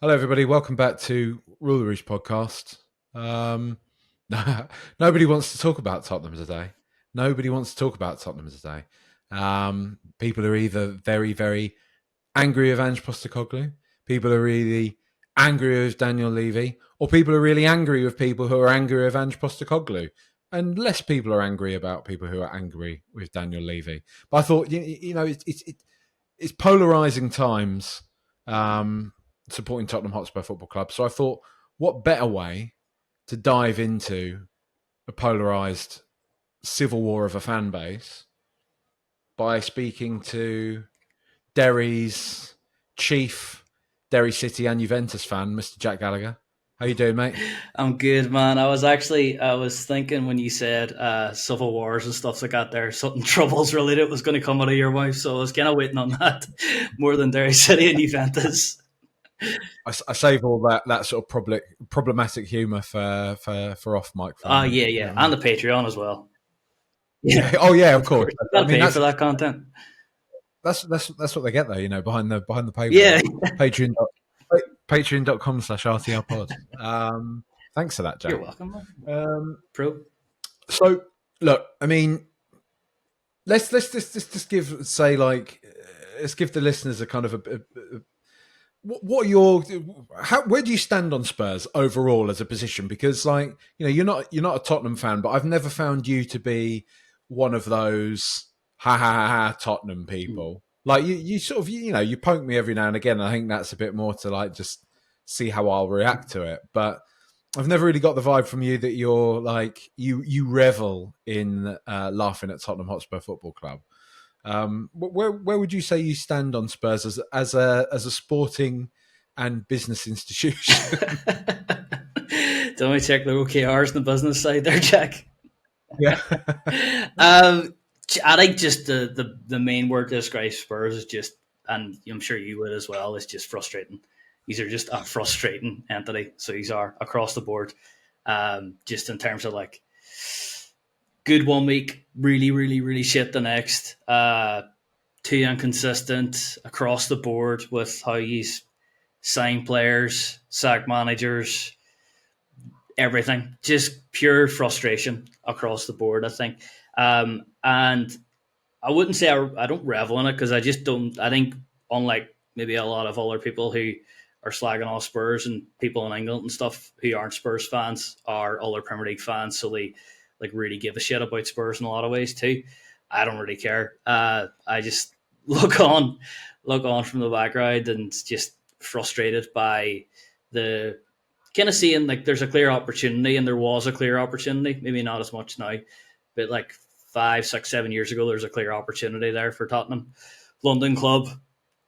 Hello, everybody. Welcome back to Rule the Roost podcast. Nobody wants to talk about Tottenham today. Nobody wants to talk about Tottenham today. People are either very, very angry with Ange Postecoglou, people are really angry with Daniel Levy, or people are really angry with people who are angry with Ange Postecoglou. And less people are angry about people who are angry with Daniel Levy. But I thought, it's polarizing times. Supporting Tottenham Hotspur Football Club. So I thought, what better way to dive into a polarised civil war of a fan base by speaking to Derry's chief Derry City and Juventus fan, Mr. Jack Gallagher. How you doing, mate? I'm good, man. I was thinking when you said civil wars and stuff like that there, something troubles related was going to come out of your mouth. So I was kind of waiting on that more than Derry City and Juventus. I save all that sort of problematic humour for off mic Oh, fun. yeah, yeah. And the Patreon as well. Yeah, Oh yeah, of of course. course. You I got to mean, pay for that content. that's what they get though, behind the Yeah. paywall. Patreon patreon.com/RTR pod. Thanks for that, You're Jack. welcome, man. Um, Pro. so look, I mean, let's just give say like let's give the listeners a kind of a what are your where do you stand on Spurs overall as a position? Because like you're not a Tottenham fan, but I've never found you to be one of those ha ha ha, ha Tottenham people. Like you sort of you poke me every now and again. And I think that's a bit more to like just see how I'll react to it. But I've never really got the vibe from you that you're like you revel in laughing at Tottenham Hotspur Football Club. Where would you say you stand on Spurs as a sporting and business institution? Don't we check the OKRs on the business side there, Jack? Yeah. um, I think just the main word to describe Spurs is just, and I'm sure you would as well, is just frustrating. These are just a frustrating entity. So these are across the board. Just in terms of like good one week, really, really, really shit the next. Too inconsistent across the board with how he's sign players, sack managers, everything. Just pure frustration across the board, I think. And I wouldn't say I don't revel in it because I just don't. I think, unlike maybe a lot of other people who are slagging off Spurs and people in England and stuff who aren't Spurs fans are other Premier League fans, so they like really give a shit about Spurs in a lot of ways too. I don't really care. I just look on from the background and just frustrated by the kind of seeing like there's a clear opportunity and there was a clear opportunity, maybe not as much now, but like 5, 6, 7 years ago, there's a clear opportunity there for Tottenham. London club,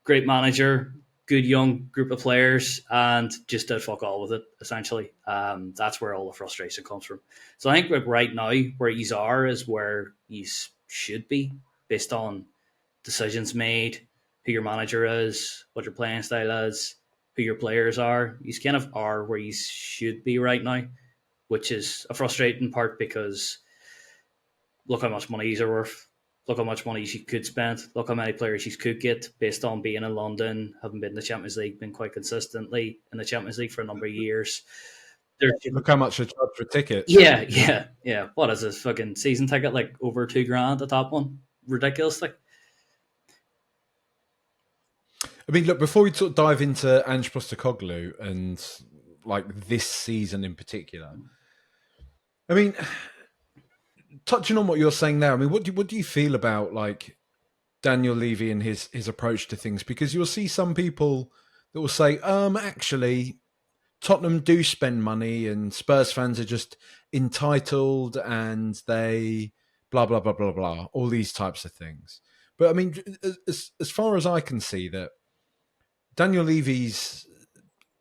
great manager, good young group of players, and just did fuck all with it, essentially. That's where all the frustration comes from. So I think like right now, where he's are is where he's should be, based on decisions made, who your manager is, what your playing style is, who your players are. He's kind of are where he should be right now, which is a frustrating part because look how much money he's worth. Look how much money she could spend. Look how many players she could get based on being in London, having been in the Champions League, been quite consistently in the Champions League for a number of years. Look how much they charge for tickets. Yeah. What is this fucking season ticket? Like over $2,000, the top one? Ridiculous. Like, I mean, look, before we sort of dive into Ange Postecoglou and like this season in particular, I mean, touching on what you're saying there, I mean, what do you feel about like Daniel Levy and his approach to things? Because you'll see some people that will say, actually, Tottenham do spend money and Spurs fans are just entitled and they blah blah blah blah blah, all these types of things. But I mean, as far as I can see, that Daniel Levy's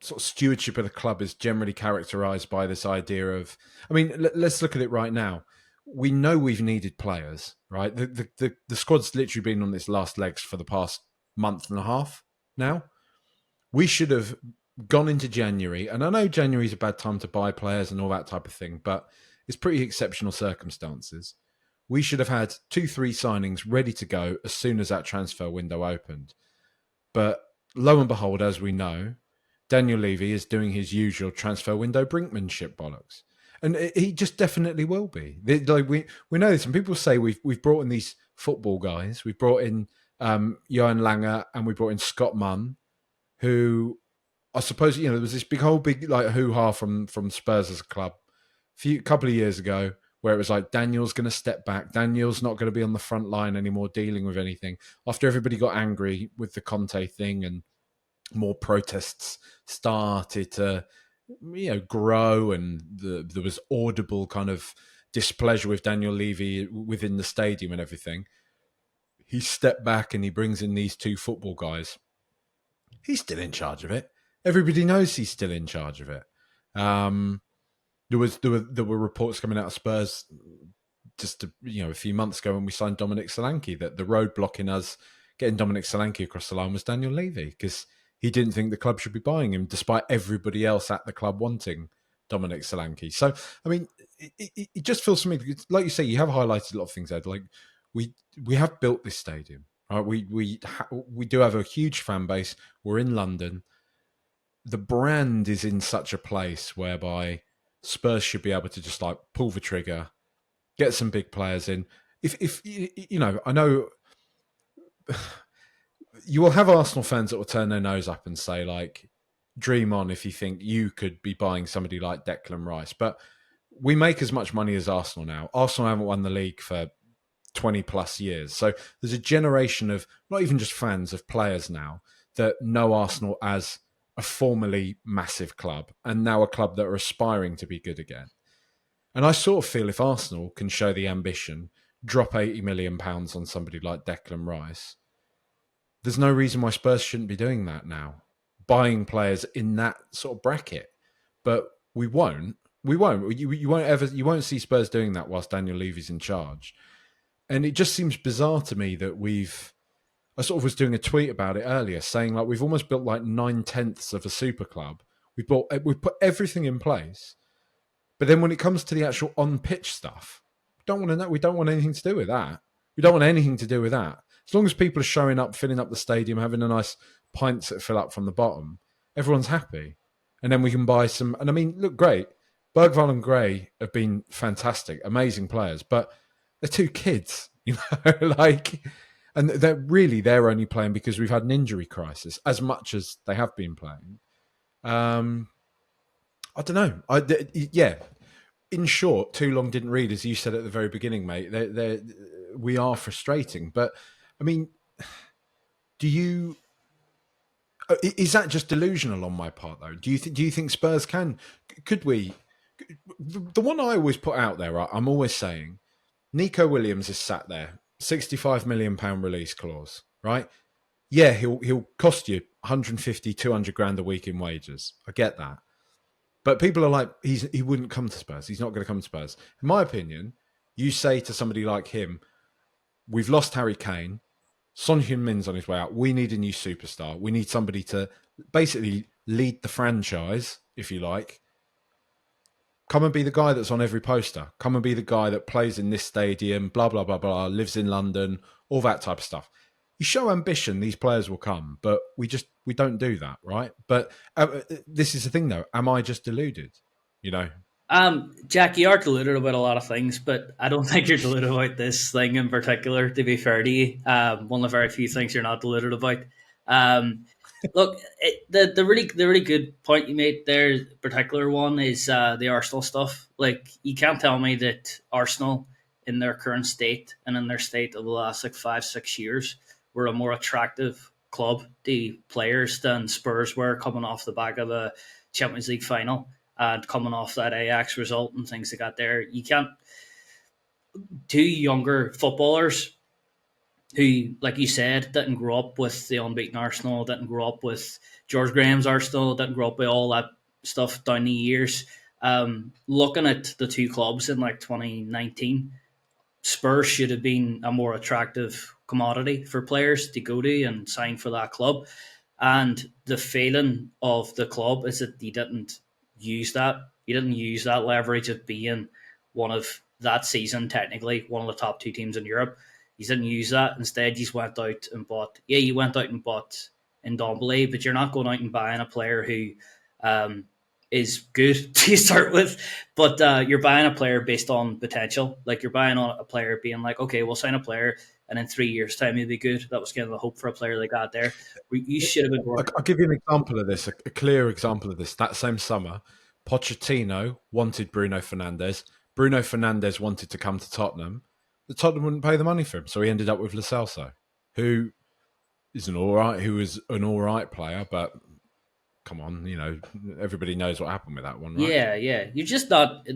sort of stewardship of the club is generally characterised by this idea of, I mean, let's look at it right now. We know we've needed players, right? The squad's literally been on its last legs for the past month and a half now. We should have gone into January, and I know January is a bad time to buy players and all that type of thing, but it's pretty exceptional circumstances. We should have had 2-3 signings ready to go as soon as that transfer window opened. But lo and behold, as we know, Daniel Levy is doing his usual transfer window brinkmanship bollocks, and he just definitely will be. Like we know this, and people say we've brought in these football guys. We've brought in Johan Langer, and we brought in Scott Munn, who I suppose there was this big like hoo ha from Spurs as a club couple of years ago, where it was like Daniel's going to step back. Daniel's not going to be on the front line anymore, dealing with anything. After everybody got angry with the Conte thing and more protests started to grow, and there was audible kind of displeasure with Daniel Levy within the stadium and everything. He stepped back and he brings in these two football guys. He's still in charge of it. Everybody knows he's still in charge of it. There were reports coming out of Spurs just a few months ago when we signed Dominic Solanke that the road blocking us getting Dominic Solanke across the line was Daniel Levy, because he didn't think the club should be buying him, despite everybody else at the club wanting Dominic Solanke. So, I mean, it just feels to me, like you say, you have highlighted a lot of things, Ed. Like we have built this stadium, right? We do have a huge fan base. We're in London. The brand is in such a place whereby Spurs should be able to just like pull the trigger, get some big players in. If I know you will have Arsenal fans that will turn their nose up and say, like, dream on if you think you could be buying somebody like Declan Rice. But we make as much money as Arsenal now. Arsenal haven't won the league for 20 plus years. So there's a generation of not even just fans, of players now that know Arsenal as a formerly massive club and now a club that are aspiring to be good again. And I sort of feel if Arsenal can show the ambition, drop £80 million on somebody like Declan Rice, there's no reason why Spurs shouldn't be doing that now, buying players in that sort of bracket. But we won't. We won't. You won't see Spurs doing that whilst Daniel Levy's in charge. And it just seems bizarre to me that I sort of was doing a tweet about it earlier, saying like we've almost built like 9/10 of a super club. We've put everything in place, but then when it comes to the actual on-pitch stuff, we don't want anything to do with that. We don't want anything to do with that. As long as people are showing up, filling up the stadium, having a nice pints that fill up from the bottom, everyone's happy. And then we can buy some. And I mean, look, great. Bergvall and Gray have been fantastic, amazing players, but they're two kids, and they're only playing because we've had an injury crisis as much as they have been playing. I don't know. In short, too long didn't read, as you said at the very beginning, mate. We are frustrating, but I mean, is that just delusional on my part, though? Do you think Spurs could we? The one I always put out there, I'm always saying, Nico Williams is sat there, £65 million release clause, right? Yeah, he'll cost you 150, 200 grand a week in wages. I get that. But people are like, he wouldn't come to Spurs. He's not going to come to Spurs. In my opinion, you say to somebody like him, we've lost Harry Kane, Son Heung-min's on his way out. We need a new superstar. We need somebody to basically lead the franchise, if you like. Come and be the guy that's on every poster. Come and be the guy that plays in this stadium, blah, blah, blah, blah, lives in London, all that type of stuff. You show ambition, these players will come, but we don't do that, right? But this is the thing, though. Am I just deluded? Jack, you are deluded about a lot of things, but I don't think you're deluded about this thing in particular, to be fair to you. One of the very few things you're not deluded about. Look, the really good point you made there, particular one, is the Arsenal stuff. Like, you can't tell me that Arsenal, in their current state and in their state of the last 5-6 years, were a more attractive club to players than Spurs were coming off the back of a Champions League final and coming off that Ajax result and things like that there. You can't... Two younger footballers who, like you said, didn't grow up with the unbeaten Arsenal, didn't grow up with George Graham's Arsenal, didn't grow up with all that stuff down the years. Looking at the two clubs in like 2019, Spurs should have been a more attractive commodity for players to go to and sign for that club. And the failing of the club is that you didn't use that. You didn't use that leverage of being one of that season, technically, one of the top two teams in Europe. You didn't use that. Instead, you went out and bought in Dombele, but you're not going out and buying a player who is good to start with, but you're buying a player based on potential. Like you're buying on a player being like, okay, we'll sign a player and in 3 years' time he'll be good. That was kind of the hope for a player like that there. You should have been working. I'll give you an example of this, a clear example of this. That same summer, Pochettino wanted Bruno Fernandes. Bruno Fernandes wanted to come to Tottenham. The Tottenham wouldn't pay the money for him, so he ended up with Lo Celso, who is an all right player, but come on, everybody knows what happened with that one, right? Yeah, yeah. You're just not.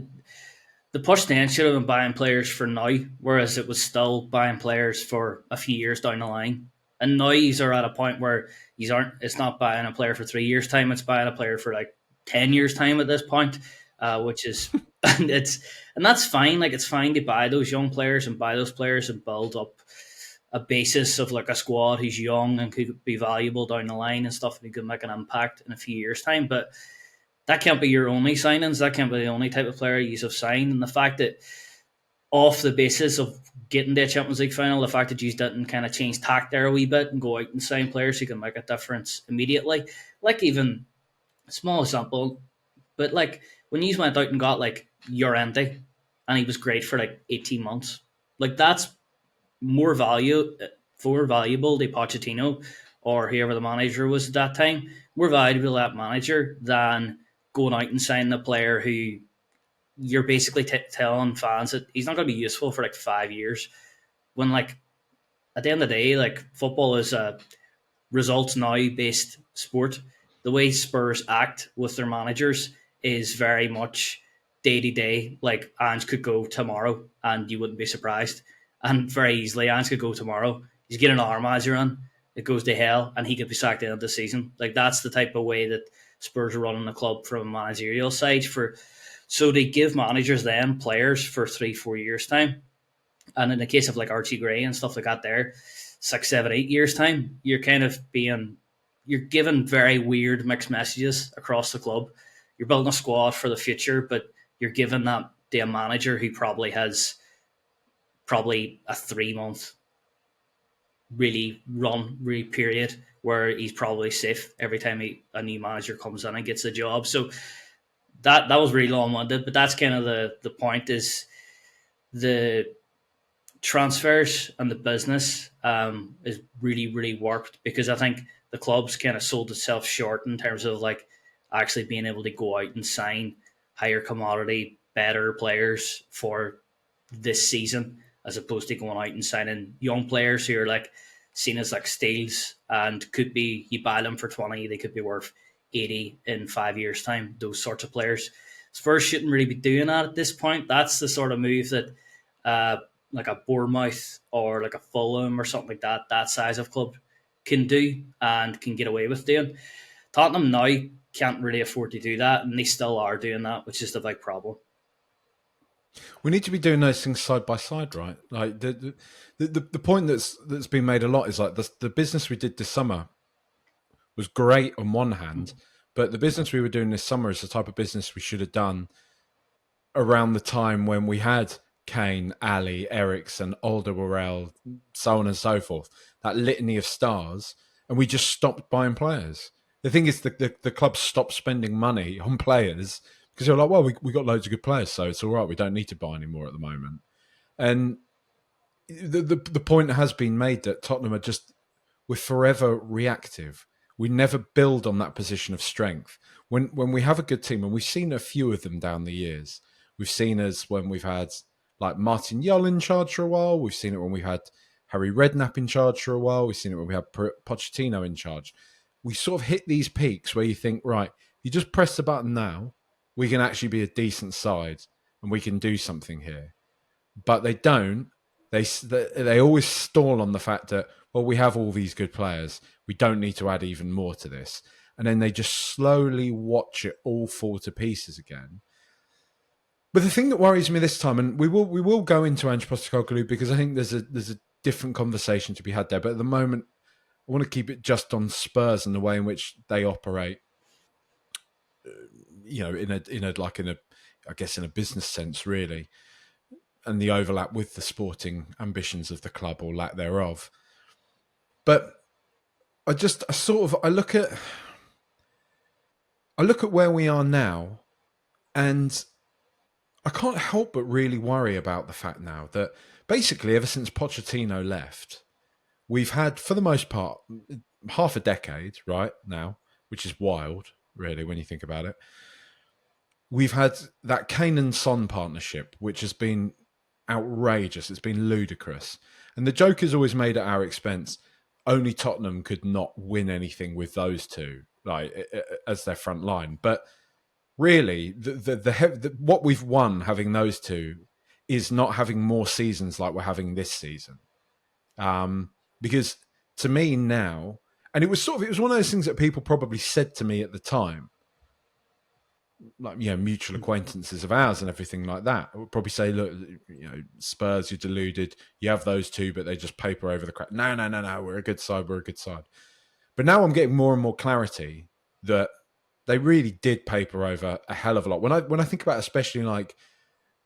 The push then should have been buying players for now, whereas it was still buying players for a few years down the line. And now he's are at a point where he's aren't. It's not buying a player for 3 years time. It's buying a player for like 10 years time at this point, which is and that's fine. Like it's fine to buy those young players and buy those players and build up a basis of like a squad who's young and could be valuable down the line and stuff, and he could make an impact in a few years time. But that can't be your only signings. That can't be the only type of player you have signed. And the fact that off the basis of getting to a Champions League final, the fact that you didn't kind of change tack there a wee bit and go out and sign players who can make a difference immediately. Like even a small example, but like when you went out and got like Llorente and he was great for like 18 months, like that's more valuable to Pochettino or whoever the manager was at that time, more valuable to that manager than going out and signing a player who you're basically telling fans that he's not going to be useful for like 5 years. When like at the end of the day, like football is a results now based sport. The way Spurs act with their managers is very much day to day. Like Ange could go tomorrow and you wouldn't be surprised. And very easily, Ange could go tomorrow. He's getting an arm manager on. It goes to hell, and he could be sacked out of the season. Like that's the type of way that Spurs are running the club from a managerial side. So they give managers then players for 3-4 years time, and in the case of like Archie Gray and stuff like that, there 6, 7, 8 years time, you're given very weird mixed messages across the club. You're building a squad for the future, but you're giving that to a manager who probably has a 3-month really period where he's probably safe every time a new manager comes in and gets a job. So that was really long-winded, but that's kind of the point is the transfers and the business is really, really warped because I think the club's kind of sold itself short in terms of like actually being able to go out and sign higher commodity, better players for this season, as opposed to going out and signing young players who are like seen as like steals and could be, you buy them for 20, they could be worth 80 in 5 years' time. Those sorts of players. Spurs shouldn't really be doing that at this point. That's the sort of move that like a Bournemouth or like a Fulham or something like that size of club can do and can get away with doing. Tottenham now can't really afford to do that, and they still are doing that, which is the big problem. We need to be doing those things side by side, right? Like the point that's been made a lot is like the business we did this summer was great on one hand, but the business we were doing this summer is the type of business we should have done around the time when we had Kane, Ali, Eriksen, Alderweireld, so on and so forth, that litany of stars, and we just stopped buying players. The thing is, the club stopped spending money on players because they're like, well, we got loads of good players, so it's all right. We don't need to buy any more at the moment. And the point has been made that Tottenham we're forever reactive. We never build on that position of strength. When we have a good team, and we've seen a few of them down the years, we've seen us when we've had like Martin Jol in charge for a while. We've seen it when we had Harry Redknapp in charge for a while. We've seen it when we had Pochettino in charge. We sort of hit these peaks where you think, right, you just press the button now, we can actually be a decent side and we can do something here. But they don't. They always stall on the fact that, well, we have all these good players. We don't need to add even more to this. And then they just slowly watch it all fall to pieces again. But the thing that worries me this time, and we will go into Ange Postecoglou because I think there's a different conversation to be had there. But at the moment, I want to keep it just on Spurs and the way in which they operate. In a business sense, really, and the overlap with the sporting ambitions of the club or lack thereof. But I look at where we are now, and I can't help but really worry about the fact now that basically ever since Pochettino left, we've had, for the most part, half a decade right now, which is wild, really, when you think about it. We've had that Kane and Son partnership, which has been outrageous. It's been ludicrous. And the joke is always made at our expense. Only Tottenham could not win anything with those two, like as their front line. But really, what we've won having those two is not having more seasons like we're having this season. Because to me now, and it was one of those things that people probably said to me at the time, like, mutual acquaintances of ours and everything like that. I would probably say, look, Spurs, you're deluded. You have those two, but they just paper over the crap. No, we're a good side. But now I'm getting more and more clarity that they really did paper over a hell of a lot. When I think about, especially like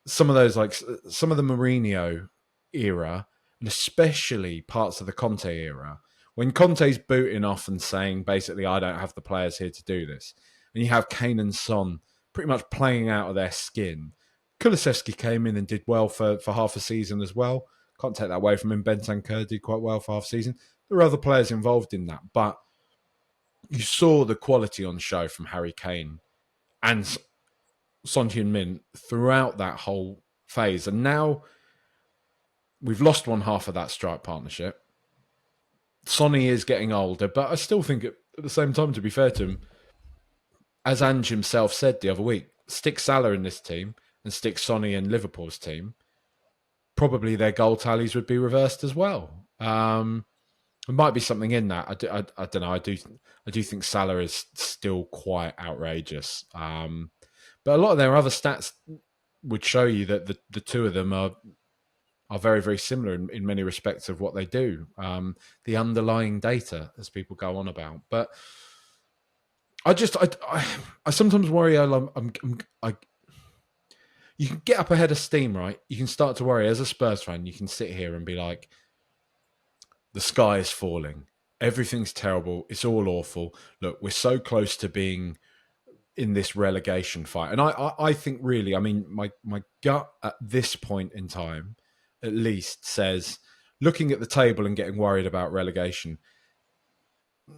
some of those, like some of the Mourinho era, and especially parts of the Conte era, when Conte's booting off and saying basically, I don't have the players here to do this, and you have Kane and Son pretty much playing out of their skin. Kulusevski came in and did well for half a season as well. Can't take that away from him. Bentancur did quite well for half a season. There were other players involved in that, but you saw the quality on show from Harry Kane and Son Heung-min throughout that whole phase. And now we've lost one half of that strike partnership. Sonny is getting older, but I still think at the same time, to be fair to him, as Ange himself said the other week, stick Salah in this team and stick Sonny in Liverpool's team, probably their goal tallies would be reversed as well. There might be something in that. I don't know. I do think Salah is still quite outrageous. But a lot of their other stats would show you that the two of them are very, very similar in many respects of what they do. The underlying data, as people go on about. But I sometimes worry. You can get up ahead of steam, right? You can start to worry as a Spurs fan. You can sit here and be like, the sky is falling. Everything's terrible. It's all awful. Look, we're so close to being in this relegation fight. And I think really, I mean, my gut at this point in time, at least, says, looking at the table and getting worried about relegation,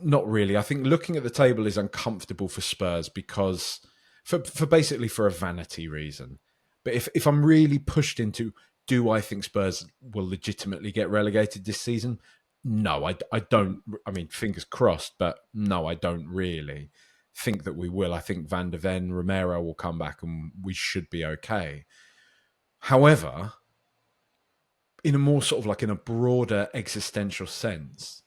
not really. I think looking at the table is uncomfortable for Spurs because for basically for a vanity reason. But if I'm really pushed into, do I think Spurs will legitimately get relegated this season? No, I don't. I mean, fingers crossed, but no, I don't really think that we will. I think Van de Ven, Romero will come back and we should be okay. However, in a more sort of like in a broader existential sense,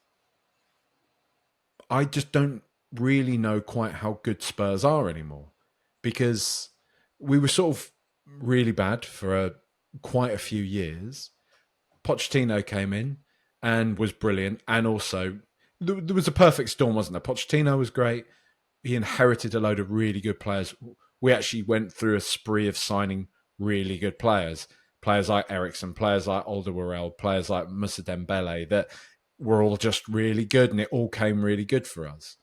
I just don't really know quite how good Spurs are anymore, because we were sort of really bad for quite a few years. Pochettino came in and was brilliant, and also there was a perfect storm, wasn't there? Pochettino was great. He inherited a load of really good players. We actually went through a spree of signing really good players. Players like Eriksen, players like Alderweireld, players like Moussa Dembele, that were all just really good, and it all came really good for us.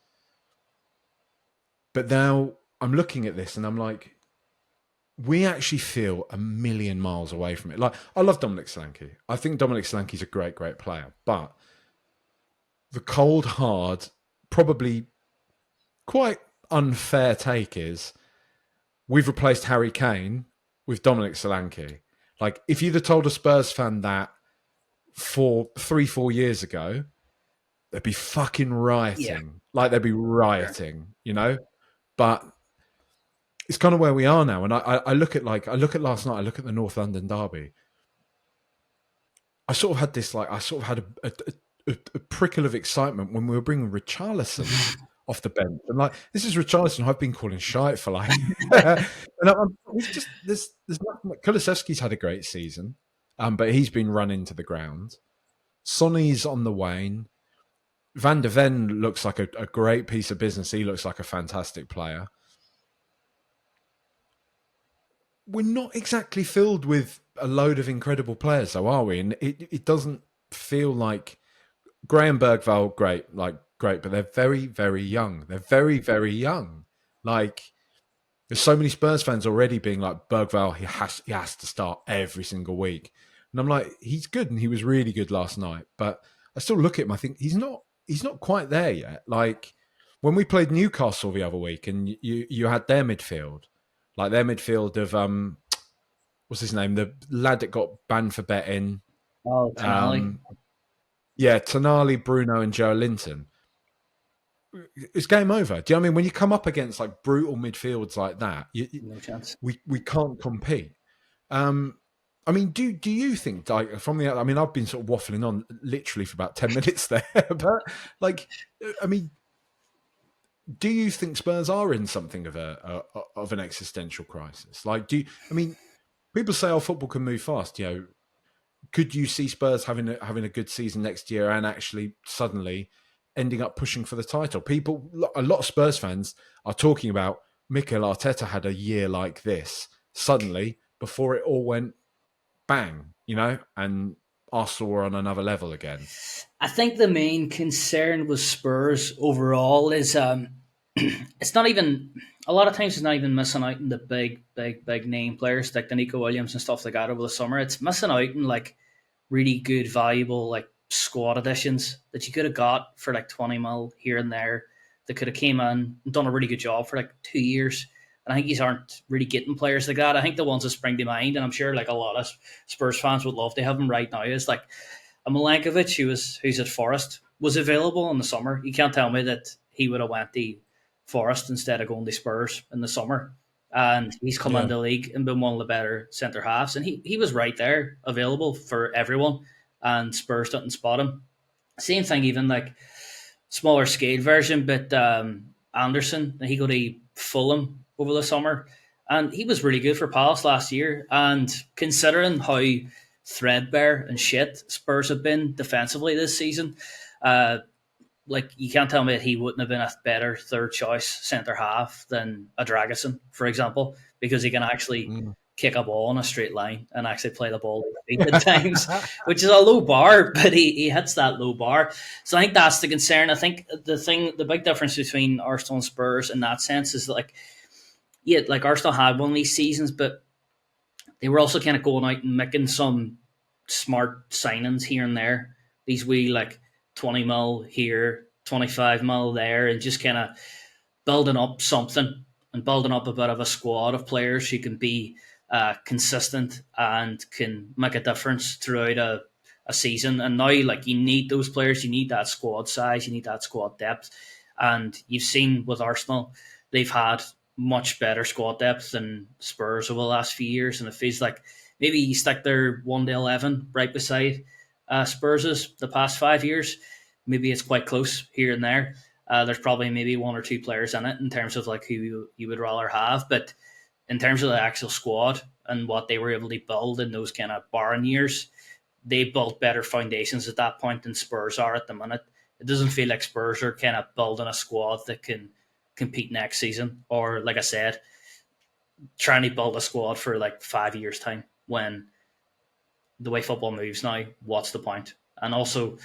But now I'm looking at this and I'm like, we actually feel a million miles away from it. Like, I love Dominic Solanke. I think Dominic Solanke's a great, great player. But the cold, hard, probably quite unfair take is we've replaced Harry Kane with Dominic Solanke. Like, if you'd have told a Spurs fan that 3-4 years ago, they'd be fucking rioting. Yeah. Like, they'd be rioting, you know? But it's kind of where we are now. And I look at last night, I look at the North London derby. I sort of had this, like, I sort of had a prickle of excitement when we were bringing Richarlison off the bench. And like, this is Richarlison who I've been calling shite for like, and there's nothing. Kulusevski's had a great season, but he's been run into the ground. Sonny's on the wane. Van de Ven looks like a great piece of business. He looks like a fantastic player. We're not exactly filled with a load of incredible players, though, are we? And it doesn't feel like Graham Bergvall, great, like great, but they're very, very young. They're very, very young. Like, there's so many Spurs fans already being like, Bergvall, he has to start every single week. And I'm like, he's good, and he was really good last night. But I still look at him, I think he's not quite there yet. Like, when we played Newcastle the other week, and you had their midfield, like their midfield of what's his name, the lad that got banned for betting, Oh, Tonali. yeah, Tonali, Bruno, and Joe Linton. It's game over. Do you know what I mean? When you come up against like brutal midfields like that, No chance. we can't compete. I mean, do you think, like, from the? I mean, I've been sort of waffling on literally for about 10 minutes there, but like, I mean, do you think Spurs are in something of of an existential crisis? Like, I mean, people say, "Oh, football can move fast." You know, could you see Spurs having a good season next year and actually suddenly ending up pushing for the title? A lot of Spurs fans are talking about Mikel Arteta had a year like this suddenly before it all went bang, and Arsenal were on another level again. I think the main concern with Spurs overall is it's not even a lot of times it's not even missing out in the big name players like the Nico Williams and stuff like that over the summer. It's missing out in like really good, valuable like squad additions that you could have got for like 20 mil here and there that could have came in and done a really good job for like 2 years. And I think these aren't really getting players like that. I think the ones that spring to mind, and I'm sure like a lot of Spurs fans would love to have them right now, is like a Milankovic, who's at Forest, was available in the summer. You can't tell me that he would have went to Forest instead of going to Spurs in the summer. And he's come Yeah, into the league and been one of the better centre halves. And he was right there, available for everyone. And Spurs didn't spot him. Same thing, even like smaller scale version, but Anderson, he got to Fulham over the summer. And he was really good for Palace last year. And considering how threadbare and shit Spurs have been defensively this season, like you can't tell me that he wouldn't have been a better third choice centre half than a Dragusin, for example, because he can actually mm. kick a ball in a straight line and actually play the ball at times, which is a low bar, but he hits that low bar. So I think that's the concern. I think the big difference between Arsenal and Spurs in that sense is that, like, yeah, like Arsenal had one of these seasons, but they were also kind of going out and making some smart signings here and there. These wee like 20 mil here, 25 mil there, and just kind of building up something and building up a bit of a squad of players who can be consistent and can make a difference throughout a season. And now, like, you need those players, you need that squad size, you need that squad depth. And you've seen with Arsenal, they've had much better squad depth than Spurs over the last few years. And it feels like maybe you stick their 1 to 11 right beside Spurs' the past 5 years. Maybe it's quite close here and there. There's probably maybe one or two players in it in terms of like who you would rather have. But in terms of the actual squad and what they were able to build in those kind of barren years, they built better foundations at that point than Spurs are at the minute. It doesn't feel like Spurs are kind of building a squad that can compete next season, or like I said, trying to build a squad for like 5 years time. When the way football moves now, what's the point? And also,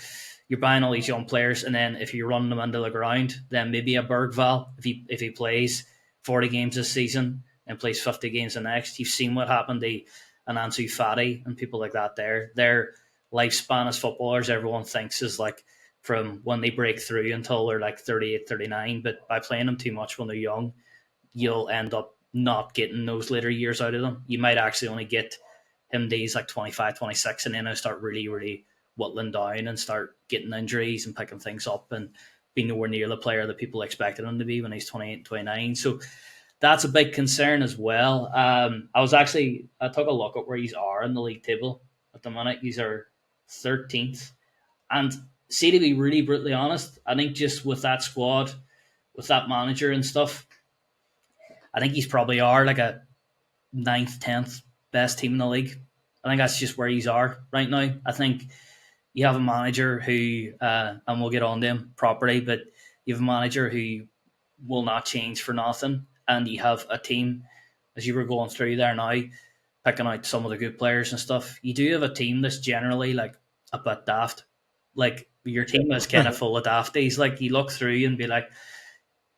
you're buying all these young players, and then if you run them into the ground, then maybe a Bergvall, if he plays 40 games this season and plays 50 games the next, you've seen what happened to an Ansu Fati and people like that. Their lifespan as footballers, everyone thinks, is like from when they break through until they're like 38, 39. But by playing them too much when they're young, you'll end up not getting those later years out of them. You might actually only get him days like 25, 26, and then he'll start really, really whittling down and start getting injuries and picking things up and be nowhere near the player that people expected him to be when he's 28 and 29. So that's a big concern as well. I took a look at where he's are in the league table at the minute. He's are 13th. And see, to be really brutally honest, I think just with that squad, with that manager and stuff, I think he's probably are like a ninth, 10th best team in the league. I think that's just where he's are right now. I think you have a manager who, and we'll get on to him properly, but you have a manager who will not change for nothing. And you have a team, as you were going through there now, picking out some of the good players and stuff. You do have a team that's generally like a bit daft. Like your team is kind of full of dafties. Like you look through and be like,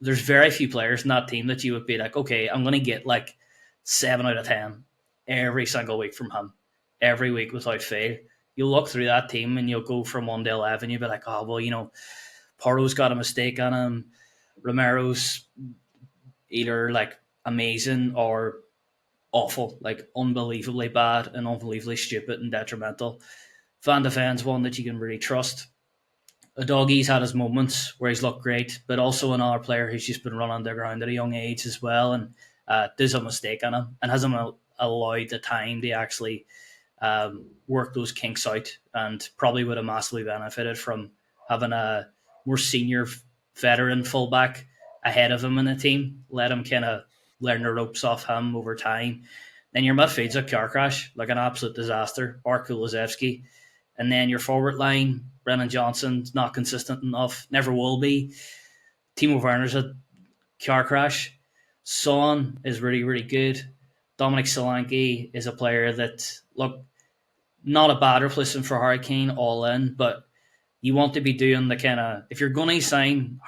there's very few players in that team that you would be like, okay, I'm going to get like 7 out of 10 every single week from him, every week without fail. You'll look through that team and you'll go from 1 to 11. You'll be like, oh, well, you know, Porro's got a mistake on him. Romero's either like amazing or awful, like unbelievably bad and unbelievably stupid and detrimental. Van de Ven's one that you can really trust. Doggy's had his moments where he's looked great, but also another player who's just been run underground at a young age as well, and does a mistake on him and hasn't allowed the time to actually work those kinks out, and probably would have massively benefited from having a more senior veteran fullback ahead of him in the team, let him kind of learn the ropes off him over time. Then your midfield's a car crash, like an absolute disaster. Or Kulusevski. And then your forward line, Brennan Johnson's not consistent enough, never will be. Timo Werner's a car crash. Son is really, really good. Dominic Solanke is a player that, look, not a bad replacement for Harry Kane all in, but you want to be doing the kind of, if you're going to sign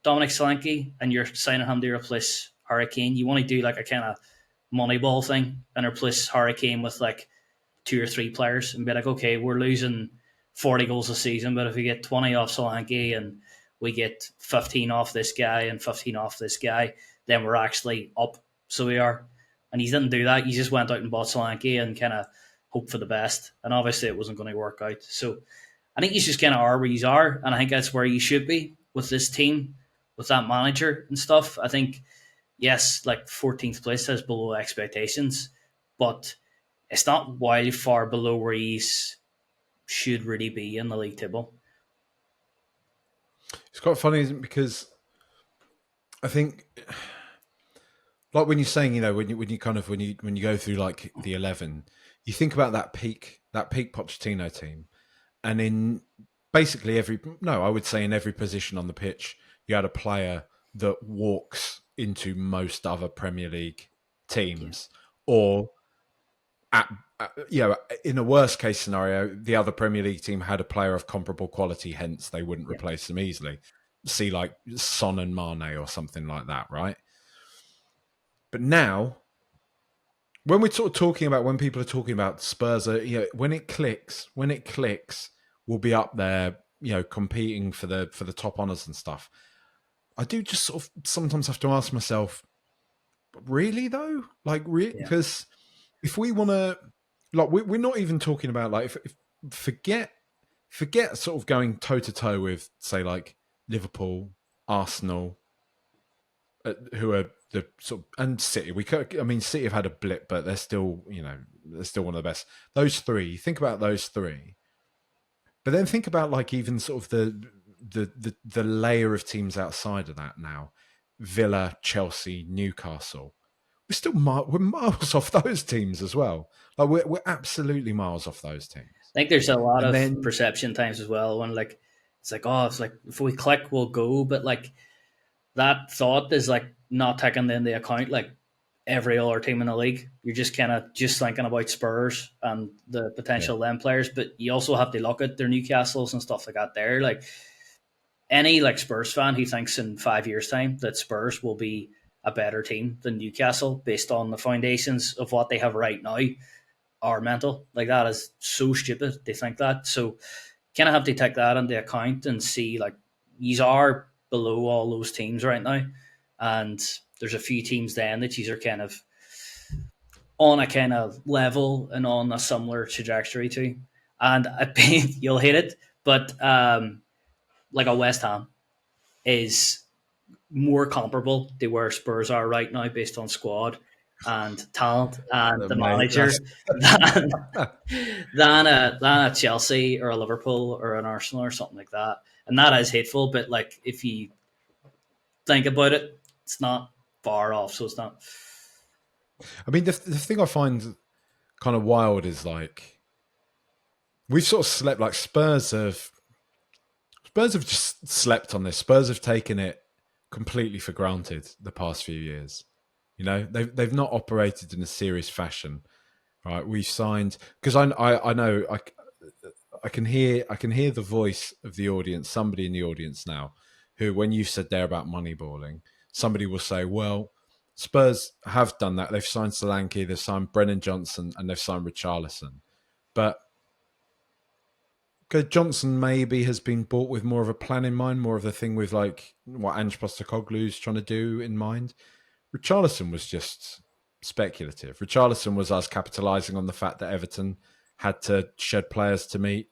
Dominic Solanke and you're signing him to replace Harry Kane, you want to do like a kind of Moneyball thing and replace Harry Kane with like 2 or 3 players and be like, okay, we're losing 40 goals a season, but if we get 20 off Solanke and we get 15 off this guy and 15 off this guy, then we're actually up. So we are. And he didn't do that. He just went out and bought Solanke and kind of hoped for the best. And obviously it wasn't going to work out. So I think he's just kind of are where you are. And I think that's where you should be with this team, with that manager and stuff. I think, yes, like 14th place is below expectations, but it's not wildly far below where he should really be in the league table. It's quite funny, isn't it? Because I think, like when you're saying, you know, when you go through like the 11, you think about that peak Pochettino team, and in basically I would say in every position on the pitch, you had a player that walks into most other Premier League teams, or in a worst case scenario, the other Premier League team had a player of comparable quality, hence they wouldn't replace them easily. See, like Son and Mane or something like that, right? But now, when we're sort of talking about, when people are talking about Spurs, when it clicks, we'll be up there, you know, competing for the top honours and stuff. I do just sort of sometimes have to ask myself, really though? Like, really? Because if we want to, like, we're not even talking about, like, if forget sort of going toe to toe with, say, like Liverpool, Arsenal, who are the sort of, and City. City have had a blip, but they're still, you know, they're still one of the best. Those three. Think about those three, but then think about like even sort of the layer of teams outside of that now. Villa, Chelsea, Newcastle. We're miles off those teams as well. Like we're absolutely miles off those teams. I think there's a lot of perception times as well when like it's like if we click we'll go, but like that thought is like not taking into account like every other team in the league. You're just kind of just thinking about Spurs and the potential them players, but you also have to look at their Newcastles and stuff like that. There, like any like Spurs fan who thinks in 5 years' time that Spurs will be a better team than Newcastle based on the foundations of what they have right now are mental. Like that is so stupid. They think that. So kind of have to take that into account and see like these are below all those teams right now. And there's a few teams then that these are kind of on a kind of level and on a similar trajectory to. And I think you'll hate it, but like a West Ham is more comparable to where Spurs are right now based on squad and talent and the manager than a Chelsea or a Liverpool or an Arsenal or something like that. And that is hateful, but like if you think about it, it's not far off. So it's not. I mean, the thing I find kind of wild is like we've sort of slept. Like Spurs have just slept on this. Spurs have taken it completely for granted the past few years. You know, they've not operated in a serious fashion. Right, we've signed because I know I can hear the voice of the audience, somebody in the audience now, who, when you said there about moneyballing, somebody will say, well, Spurs have done that. They've signed Solanke, they've signed Brennan Johnson, and they've signed Richarlison. But Johnson maybe has been bought with more of a plan in mind, more of the thing with like what Ange Postecoglou is trying to do in mind. Richarlison was just speculative. Richarlison was us capitalising on the fact that Everton had to shed players to meet,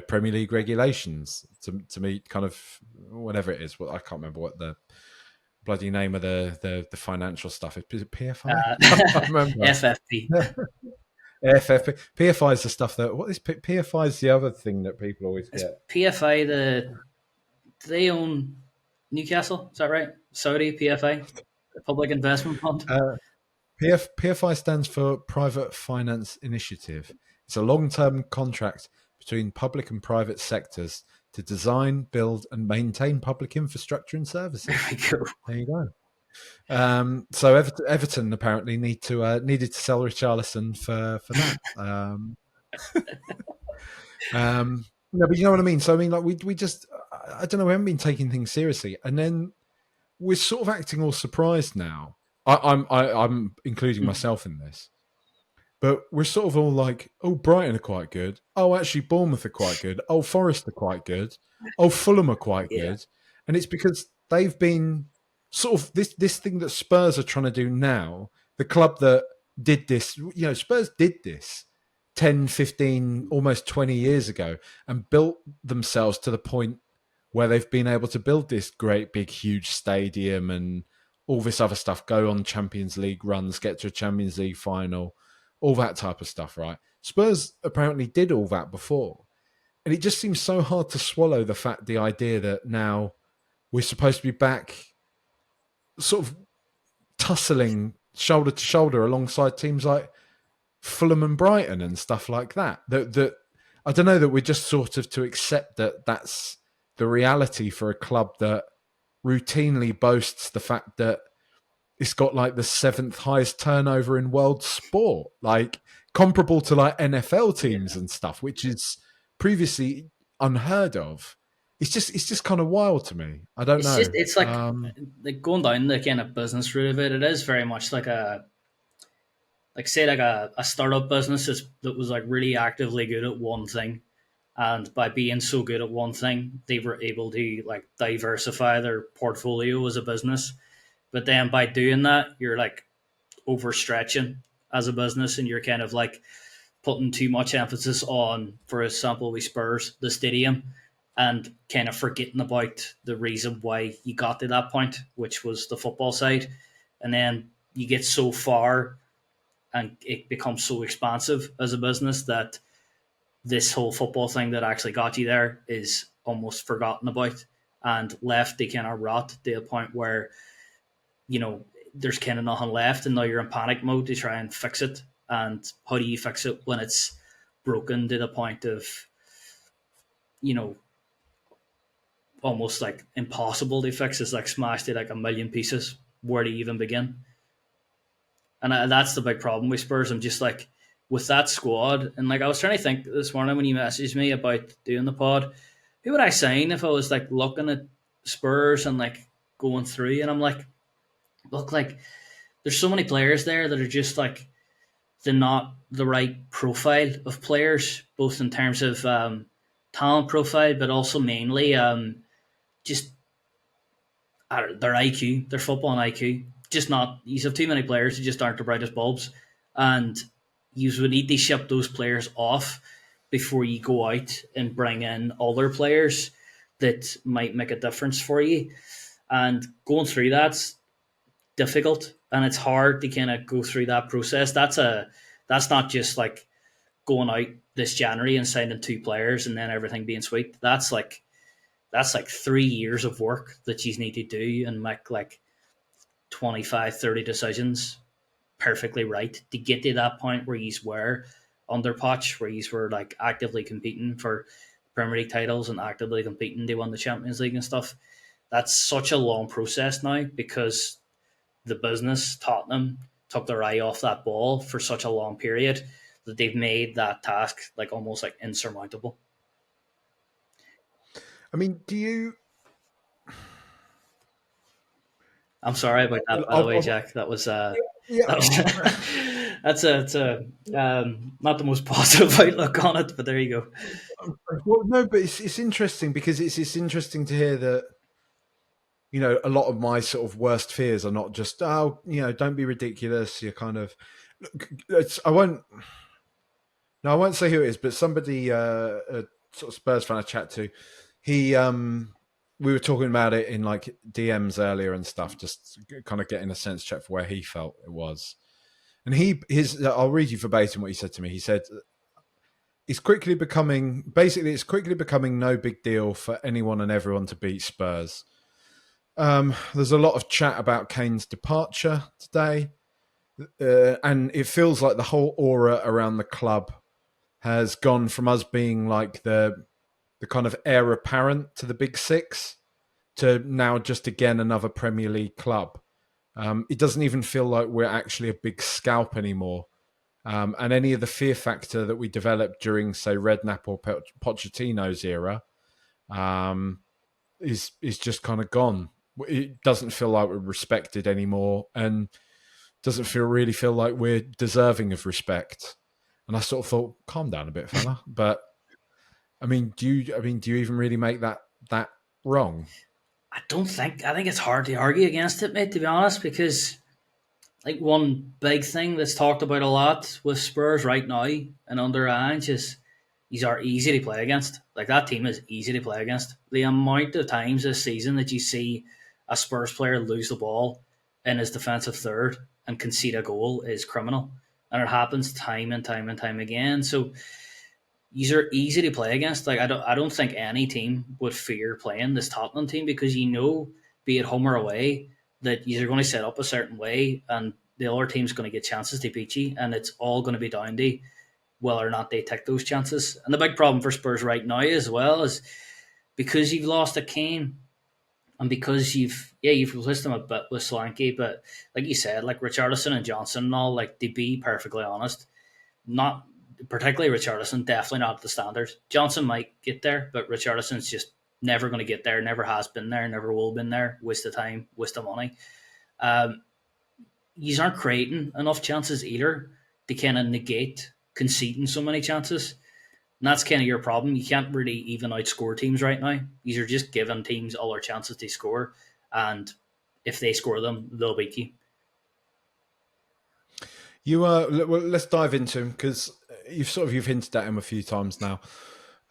Premier League regulations, to meet kind of whatever it is. Well, I can't remember what the bloody name of the financial stuff is. Is it PFI? I can't remember. FFP. FFP. PFI is the stuff that. What is PFI? Is the other thing that people always Is get. PFI do they own Newcastle? Is that right? Saudi PFI, the Public Investment Fund. PFI stands for Private Finance Initiative. It's a long-term contract between public and private sectors to design, build, and maintain public infrastructure and services. There you go. So Everton apparently needed to sell Richarlison for that. No, but you know what I mean. So I mean, like we just, I don't know, we haven't been taking things seriously, and then we're sort of acting all surprised now. I'm including myself in this, but we're sort of all like, oh, Brighton are quite good. Oh, actually, Bournemouth are quite good. Oh, Forest are quite good. Oh, Fulham are quite good. And it's because they've been sort of this thing that Spurs are trying to do now. The club that did this, Spurs did this 10, 15, almost 20 years ago and built themselves to the point where they've been able to build this great, big, huge stadium and all this other stuff, go on Champions League runs, get to a Champions League final, all that type of stuff, right? Spurs apparently did all that before. And it just seems so hard to swallow the idea that now we're supposed to be back sort of tussling shoulder to shoulder alongside teams like Fulham and Brighton and stuff like that. That I don't know, that we're just sort of to accept that that's the reality for a club that routinely boasts the fact that it's got like the 7th highest turnover in world sport, like comparable to like NFL teams and stuff, which is previously unheard of. It's just kind of wild to me. I don't know. It's like going down the kind of business route of it. It is very much like a startup business that was like really actively good at one thing, and by being so good at one thing, they were able to like diversify their portfolio as a business. But then by doing that, you're like overstretching as a business, and you're kind of like putting too much emphasis on, for example, we Spurs, the stadium, and kind of forgetting about the reason why you got to that point, which was the football side. And then you get so far and it becomes so expansive as a business that this whole football thing that actually got you there is almost forgotten about and left to kind of rot to a point where, there's kind of nothing left, and now you're in panic mode to try and fix it. And how do you fix it when it's broken to the point of, almost like impossible to fix? It's like smashed to like a million pieces. Where do you even begin? And that's the big problem with Spurs. I'm just like, with that squad, and like I was trying to think this morning when you messaged me about doing the pod, who would I sign if I was like looking at Spurs and like going through, and I'm like, look, like there's so many players there that are just like they're not the right profile of players, both in terms of talent profile, but also mainly just their IQ, their football IQ. Just not, you have too many players who just aren't the brightest bulbs, and you would need to ship those players off before you go out and bring in other players that might make a difference for you. And going through that's difficult, and it's hard to kind of go through that process. That's not just like going out this January and signing 2 players and then everything being sweet. That's like 3 years of work that you need to do and make like 25, 30 decisions perfectly right to get to that point where you were under Poch, where you were like actively competing for Premier League titles and actively competing to win the Champions League and stuff. That's such a long process now because the business, Tottenham, took their eye off that ball for such a long period that they've made that task like almost like insurmountable. I mean, do you? I'm sorry about that, by the way, Jack. That was Yeah. that was that's a not the most positive outlook on it, but there you go. Well, no, but it's interesting because it's interesting to hear that, you know, a lot of my sort of worst fears are not just, oh, you know, don't be ridiculous. You're kind of, I won't, no, I won't say who it is, but somebody, a sort of Spurs fan I chat to, he, we were talking about it in like DMs earlier and stuff, just kind of getting a sense check for where he felt it was. And I'll read you verbatim what he said to me. He said, it's quickly becoming no big deal for anyone and everyone to beat Spurs. There's a lot of chat about Kane's departure today, and it feels like the whole aura around the club has gone from us being like the kind of heir apparent to the Big Six to now just again another Premier League club. It doesn't even feel like we're actually a big scalp anymore. And any of the fear factor that we developed during, say, Redknapp or Pochettino's era is just kind of gone. It doesn't feel like we're respected anymore, and doesn't really feel like we're deserving of respect. And I sort of thought, calm down a bit, fella. But I mean, do you even really make that wrong? I think it's hard to argue against it, mate, to be honest, because like one big thing that's talked about a lot with Spurs right now and under Ange is these are easy to play against. Like that team is easy to play against. The amount of times this season that you see a Spurs player lose the ball in his defensive third and concede a goal is criminal. And it happens time and time and time again. So these are easy to play against. Like I don't think any team would fear playing this Tottenham team because you know, be it home or away, that you're going to set up a certain way and the other team's going to get chances to beat you, and it's all going to be down to whether or not they take those chances. And the big problem for Spurs right now as well is because you've lost a Kane and because you've replaced them a bit with Solanke, but like you said, like Richarlison and Johnson and all, like to be perfectly honest, not particularly Richarlison, definitely not at the standards. Johnson might get there, but Richarlison's just never going to get there, never has been there, never will been there. Waste of time, waste of money. You aren't creating enough chances either to kind of negate conceding so many chances. And that's kind of your problem. You can't really even outscore teams right now. These are just giving teams all their chances to score. And if they score them, they'll beat you. Well, let's dive into him because you've hinted at him a few times now.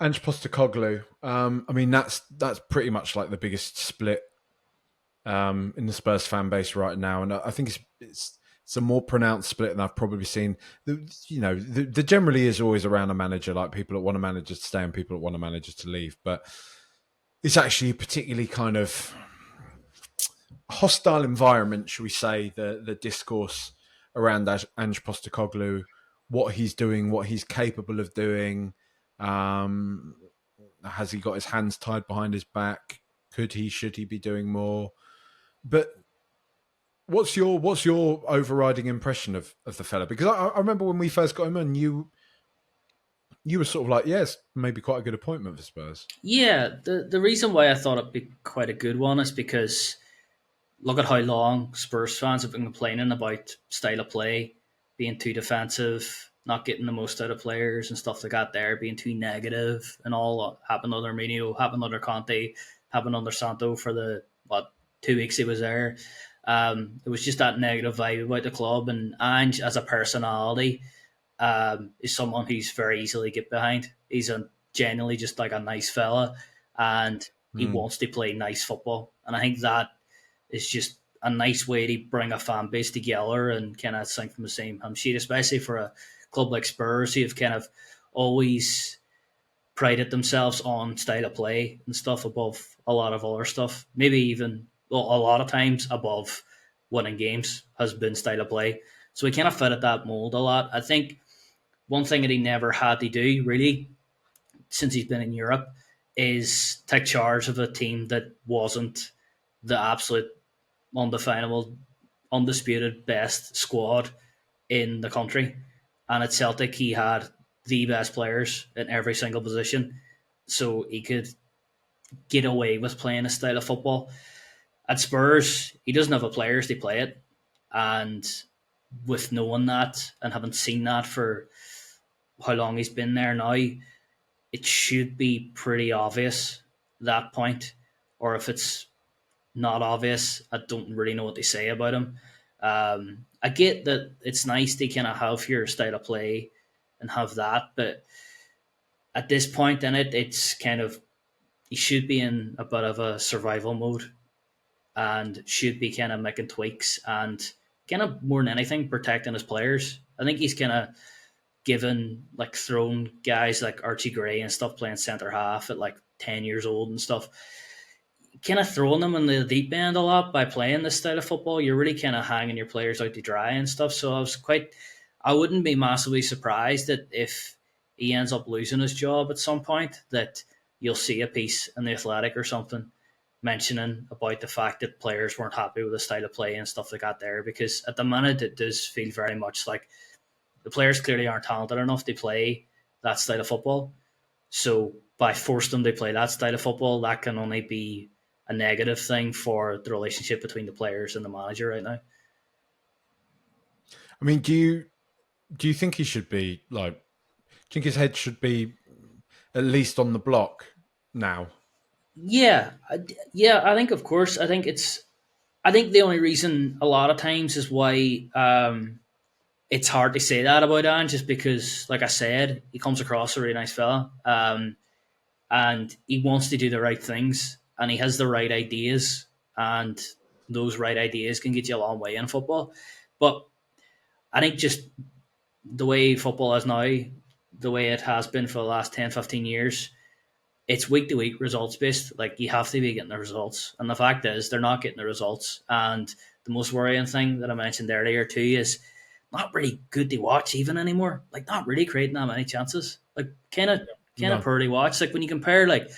Ange Postecoglou. I mean, that's pretty much like the biggest split in the Spurs fan base right now, and I think it's a more pronounced split than I've probably seen. The generally is always around a manager, like people that want a manager to stay and people that want a manager to leave, but it's actually a particularly kind of hostile environment, shall we say, the discourse around Ange Postecoglou, what he's doing, what he's capable of doing. Has he got his hands tied behind his back? Should he be doing more? But what's your overriding impression of the fella? Because I remember when we first got him on, you were sort of like, yes, maybe quite a good appointment for Spurs. Yeah, the reason why I thought it'd be quite a good one is because look at how long Spurs fans have been complaining about style of play, being too defensive, not getting the most out of players and stuff like that there, being too negative and all. Happened under Mourinho, happened under Conte, happened under Santo for the, 2 weeks he was there. It was just that negative vibe about the club, and Ange as a personality is someone who's very easily get behind. He's genuinely just like a nice fella, and he wants to play nice football. And I think that is just a nice way to bring a fan base together and kind of sing from the same hymn sheet, especially for a club like Spurs who have kind of always prided themselves on style of play and stuff above a lot of other stuff. Maybe even a lot of times above winning games has been style of play. So he kind of fit at that mold a lot. I think one thing that he never had to do really since he's been in Europe is take charge of a team that wasn't the absolute undefinable, undisputed best squad in the country. And at Celtic, he had the best players in every single position, so he could get away with playing a style of football. At Spurs, he doesn't have the players to play it, and with knowing that and having seen that for how long he's been there now, it should be pretty obvious that point. Or if it's not obvious, I don't really know what to say about him. I get that it's nice to kind of have your style of play and have that, but at this point in it, it's kind of he should be in a bit of a survival mode and should be kind of making tweaks and kind of more than anything protecting his players. I think he's kind of given like thrown guys like Archie Gray and stuff playing centre half at like 10 years old and stuff, kind of throwing them in the deep end a lot by playing this style of football. You're really kind of hanging your players out to dry and stuff. So I wouldn't be massively surprised that if he ends up losing his job at some point, that you'll see a piece in the Athletic or something mentioning about the fact that players weren't happy with the style of play and stuff like that there. Because at the minute, it does feel very much like the players clearly aren't talented enough to play that style of football. So by forcing them to play that style of football, that can only be a negative thing for the relationship between the players and the manager right now. I mean, do you think he should be like? Do you think his head should be at least on the block now? Yeah, yeah. I think, of course, I think it's. I think the only reason a lot of times is why it's hard to say that about Ange, just because, like I said, he comes across a really nice fella, and he wants to do the right things, and he has the right ideas, and those right ideas can get you a long way in football. But I think just the way football is now, the way it has been for the last 10, 15 years, it's week to week results based. Like, you have to be getting the results. And the fact is, they're not getting the results. And the most worrying thing that I mentioned earlier, too, is not really good to watch even anymore. Like, not really creating that many chances. Like, kind of No. poor to watch. Like, when you compare, like,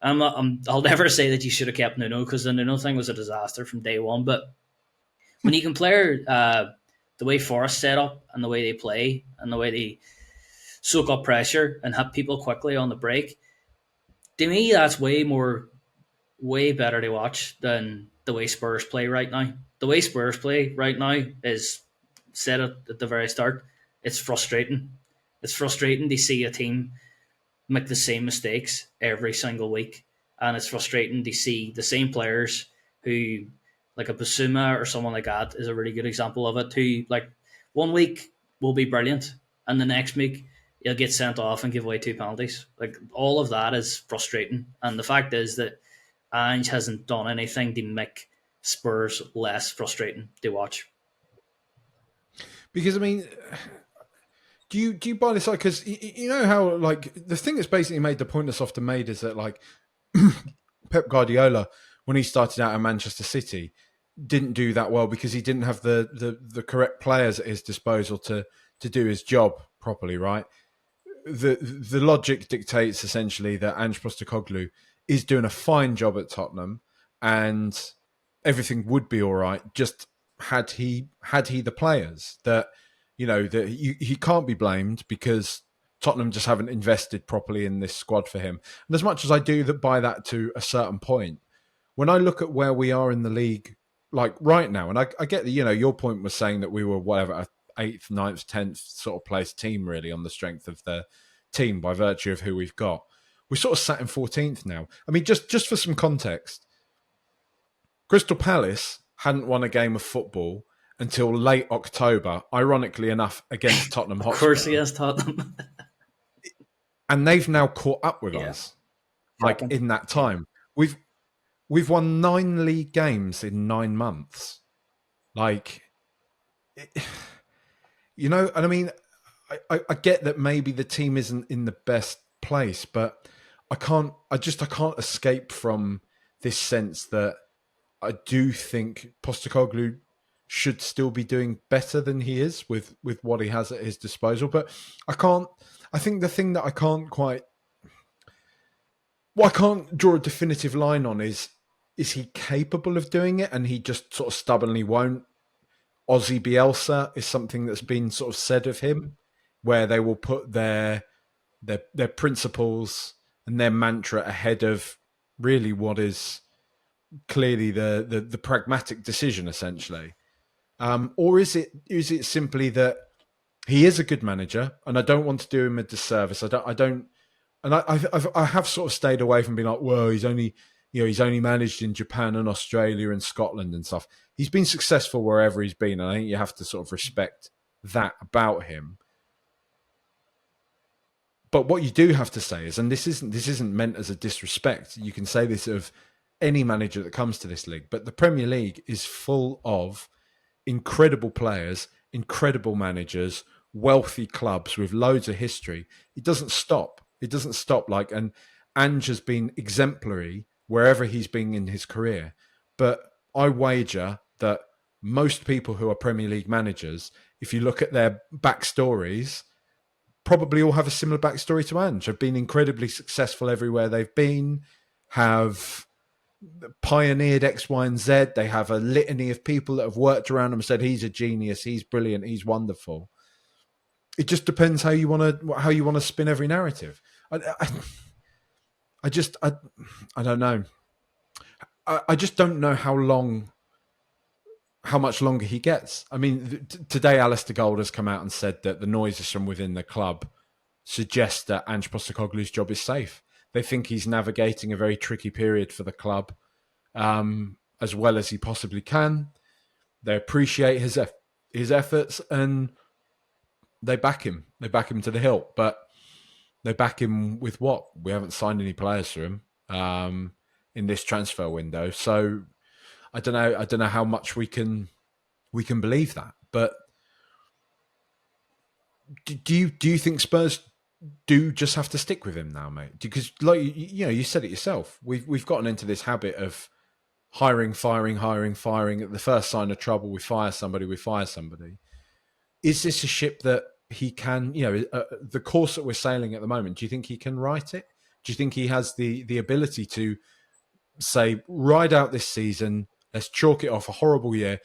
I'll never say that you should have kept Nuno, because the Nuno thing was a disaster from day one. But when you compare the way Forest set up and the way they play and the way they soak up pressure and hit people quickly on the break, to me, that's way better to watch than the way Spurs play right now. The way Spurs play right now is, said it at the very start, it's frustrating. It's frustrating to see a team make the same mistakes every single week, and it's frustrating to see the same players who, like a Basuma or someone like that, is a really good example of it. Who, like, one week will be brilliant, and the next week he'll get sent off and give away two penalties. Like, all of that is frustrating, and the fact is that Ange hasn't done anything to make Spurs less frustrating to watch. Because I mean, do you buy this? Like, because you know how like the thing that's basically made the point that's often made is that like Pep Guardiola, when he started out at Manchester City, didn't do that well because he didn't have the correct players at his disposal to do his job properly, right? The logic dictates essentially that Ange Postecoglou is doing a fine job at Tottenham, and everything would be all right just had he the players that that he can't be blamed because Tottenham just haven't invested properly in this squad for him. And as much as I do that buy that to a certain point, when I look at where we are in the league, like right now, and I get that your point was saying that we were whatever eighth, ninth, 10th sort of place team really on the strength of the team by virtue of who we've got. We're sort of sat in 14th now. I mean, just for some context, Crystal Palace hadn't won a game of football until late October, ironically enough, against Tottenham Of Hotspur. course, he has Tottenham. And they've now caught up with Yeah. us, like in that time. We've won 9 league games in 9 months. Like, and I mean, I get that maybe the team isn't in the best place, but I can't escape from this sense that I do think Postecoglou should still be doing better than he is with what he has at his disposal. But I think the thing that I can't draw a definitive line on is he capable of doing it, and he just sort of stubbornly won't. Aussie Bielsa is something that's been sort of said of him. where they will put their principles and their mantra ahead of really what is clearly the pragmatic decision, essentially? Or is it simply that he is a good manager, and I don't want to do him a disservice. I don't, and I have sort of stayed away from being like, well, he's only managed in Japan and Australia and Scotland and stuff. He's been successful wherever he's been, and I think you have to sort of respect that about him. But what you do have to say is, and this isn't meant as a disrespect, you can say this of any manager that comes to this league, but the Premier League is full of incredible players, incredible managers, wealthy clubs with loads of history. It doesn't stop. And Ange has been exemplary wherever he's been in his career. But I wager that most people who are Premier League managers, if you look at their backstories, probably all have a similar backstory to Ange. Have been incredibly successful everywhere they've been, have pioneered X, Y, and Z. They have a litany of people that have worked around them and said he's a genius, he's brilliant, he's wonderful. It just depends how you want to spin every narrative. I don't know. I just don't know how much longer he gets. I mean, today Alistair Gold has come out and said that the noises from within the club suggest that Ange Postecoglou's job is safe. They think he's navigating a very tricky period for the club as well as he possibly can. They appreciate his efforts and they back him. They back him to the hilt. But they back him with what? We haven't signed any players for him in this transfer window. So I don't know how much we can believe that. But do you think Spurs do just have to stick with him now, mate? Because you said it yourself. We've gotten into this habit of hiring, firing. At the first sign of trouble, we fire somebody. Is this a ship that he can, the course that we're sailing at the moment, do you think he can right it? Do you think he has the ability to say, ride out this season, let's chalk it off a horrible year?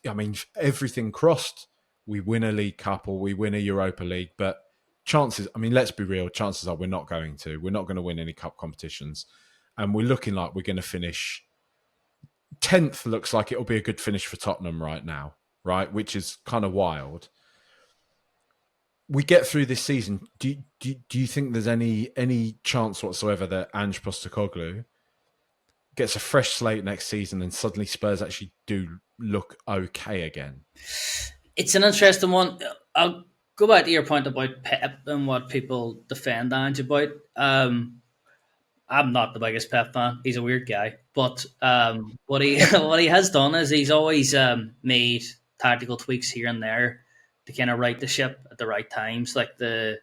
I mean, everything crossed, we win a League Cup or we win a Europa League, but chances, I mean, let's be real, chances are we're not going to win any cup competitions. And we're looking like we're going to finish 10th. Looks like it'll be a good finish for Tottenham right now, right? Which is kind of wild. We get through this season. Do you think there's any chance whatsoever that Ange Postecoglou gets a fresh slate next season and suddenly Spurs actually do look okay again? It's an interesting one. I'll go back to your point about Pep and what people defend Ange about. I'm not the biggest Pep fan. He's a weird guy. But what he has done is he's always made tactical tweaks here and there to kind of right the ship at the right times. Like the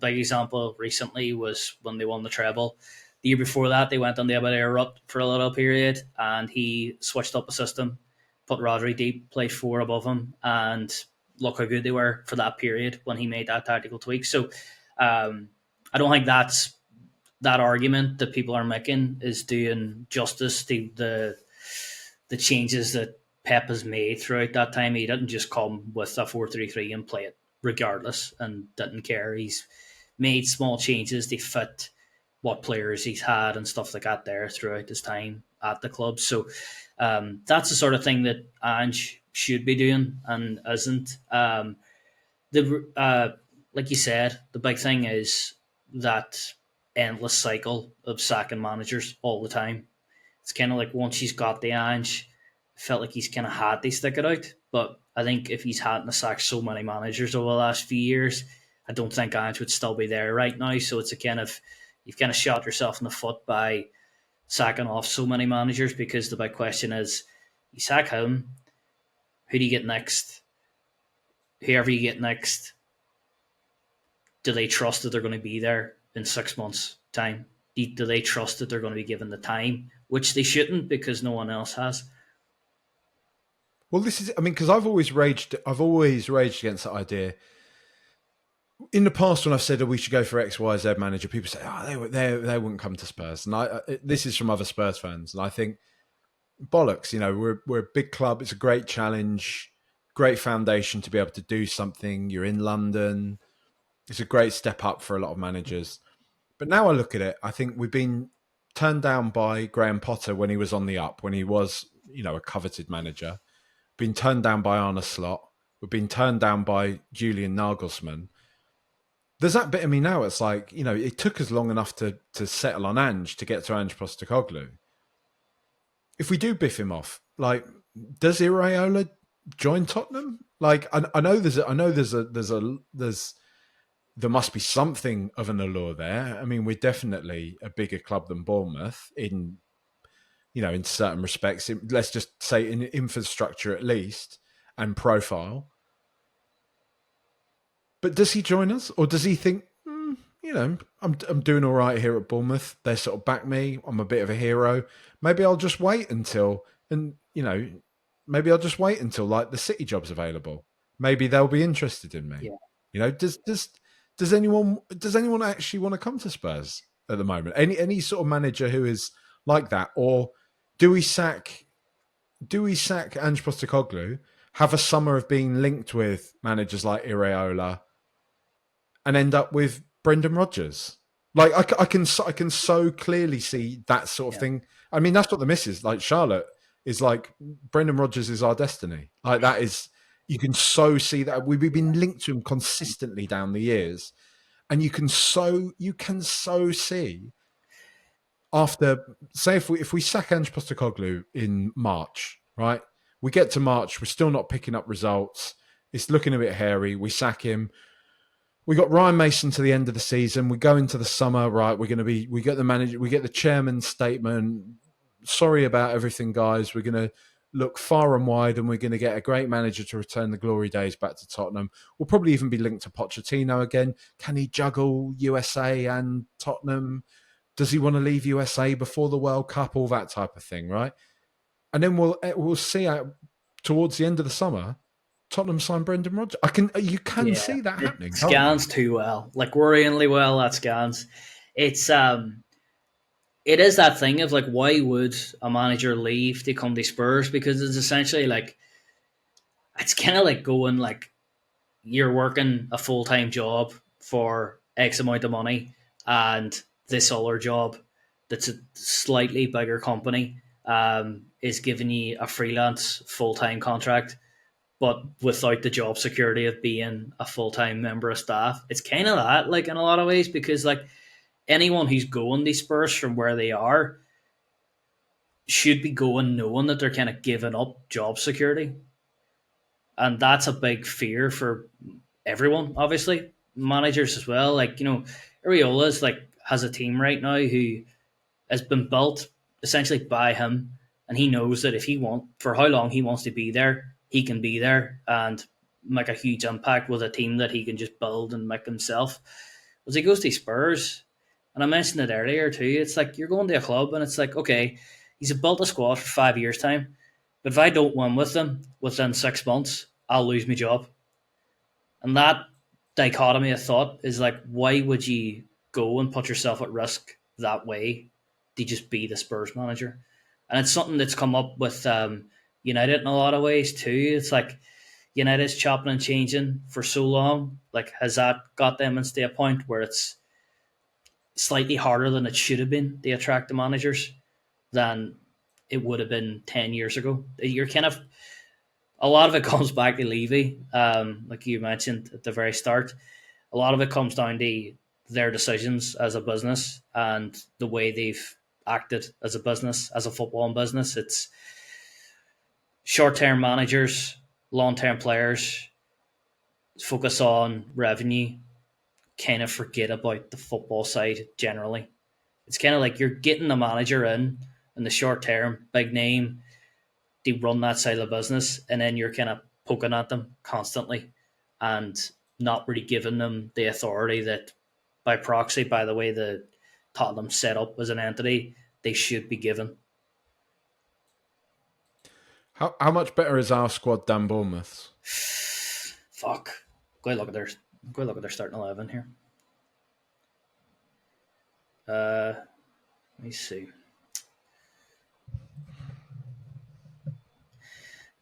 big example recently was when they won the treble. The year before that, they went on the Aberdeen rut for a little period, and he switched up a system, put Rodri deep, played 4 above him, and look how good they were for that period when he made that tactical tweak. So I don't think that argument that people are making is doing justice to the changes that Pep has made throughout that time. He didn't just come with a 4-3-3 and play it regardless and didn't care. He's made small changes to fit what players he's had and stuff like that there throughout his time at the club. So that's the sort of thing that Ange should be doing and isn't. Like you said, the big thing is that endless cycle of sacking managers all the time. It's kind of like once he's got the Ange, I felt like he's kind of had to stick it out. But I think if he's had to sack so many managers over the last few years, I don't think Ange would still be there right now. So it's you've kind of shot yourself in the foot by sacking off so many managers, because the big question is, you sack him, who do you get next? Whoever you get next, do they trust that they're going to be there in 6 months' time? Do they trust that they're going to be given the time, which they shouldn't, because no one else has? Well, this is, I mean, because I've always raged against that idea. In the past, when I've said, we should go for X, Y, Z manager, people say, they wouldn't come to Spurs. And this is from other Spurs fans. And I think, bollocks, we're a big club. It's a great challenge, great foundation to be able to do something. You're in London. It's a great step up for a lot of managers. But now I look at it, I think we've been turned down by Graham Potter when he was on the up, when he was, a coveted manager. Been turned down by Arne Slot. We've been turned down by Julian Nagelsmann. There's that bit of me now. It's like, it took us long enough to settle on Ange, to get to Ange Postecoglou. If we do biff him off, like, does Iraola join Tottenham? Like, I know there must be something of an allure there. I mean, we're definitely a bigger club than Bournemouth in certain respects. Let's just say in infrastructure at least, and profile. But does he join us, or does he think, I'm doing all right here at Bournemouth. They sort of back me. I'm a bit of a hero. Maybe I'll just wait until, like the City job's available. Maybe they'll be interested in me. Yeah. Does anyone actually want to come to Spurs at the moment? Any sort of manager who is like that, or do we sack Ange Postecoglou, have a summer of being linked with managers like Iraola, and end up with Brendan Rodgers? Like I can so clearly see that sort of thing. I mean, that's what the miss is. Like Charlotte is like, Brendan Rodgers is our destiny. Like that is, you can so see that we've been linked to him consistently down the years, and you can so see after, say, if we sack Ange Postecoglou in March, right? We get to March, we're still not picking up results. It's looking a bit hairy. We sack him. We got Ryan Mason to the end of the season. We go into the summer, right? We get the manager, we get the chairman's statement. Sorry about everything, guys. We're going to look far and wide, and we're going to get a great manager to return the glory days back to Tottenham. We'll probably even be linked to Pochettino again. Can he juggle USA and Tottenham? Does he want to leave USA before the World Cup? All that type of thing, right? And then we'll see towards the end of the summer, Tottenham sign Brendan Rodgers. You can see that happening. It scans too well, like worryingly well. That scans. It's it is that thing of like, why would a manager leave to come to Spurs? Because it's essentially like, it's kind of like going like, you're working a full-time job for X amount of money, and this other job that's a slightly bigger company is giving you a freelance full-time contract, but without the job security of being a full-time member of staff. It's kind of that, like, in a lot of ways, because like anyone who's going to Spurs from where they are should be going knowing that they're kind of giving up job security. And that's a big fear for everyone, obviously, managers as well. Like, Ariola's like has a team right now who has been built essentially by him, and he knows that if he wants, for how long he wants to be there, he can be there and make a huge impact with a team that he can just build and make himself. As he goes to Spurs, and I mentioned it earlier too, it's like you're going to a club and it's like, okay, he's built a squad for 5 years' time, but if I don't win with them within 6 months, I'll lose my job. And that dichotomy of thought is like, why would you go and put yourself at risk that way to just be the Spurs manager? And it's something that's come up with United in a lot of ways too. It's like United's chopping and changing for so long. Like, has that got them into a point where it's slightly harder than it should have been to attract the managers than it would have been 10 years ago? You're kind of, a lot of it comes back to Levy, like you mentioned at the very start. A lot of it comes down to their decisions as a business and the way they've acted as a business, as a footballing business. It's short-term managers, long-term players, focus on revenue, kind of forget about the football side generally. It's kind of like you're getting the manager in the short term, big name, they run that side of the business, and then you're kind of poking at them constantly and not really giving them the authority that, by proxy, by the way the Tottenham set up as an entity, they should be given. How much better is our squad than Bournemouth's? Fuck. Go look at their starting 11 here. Let me see.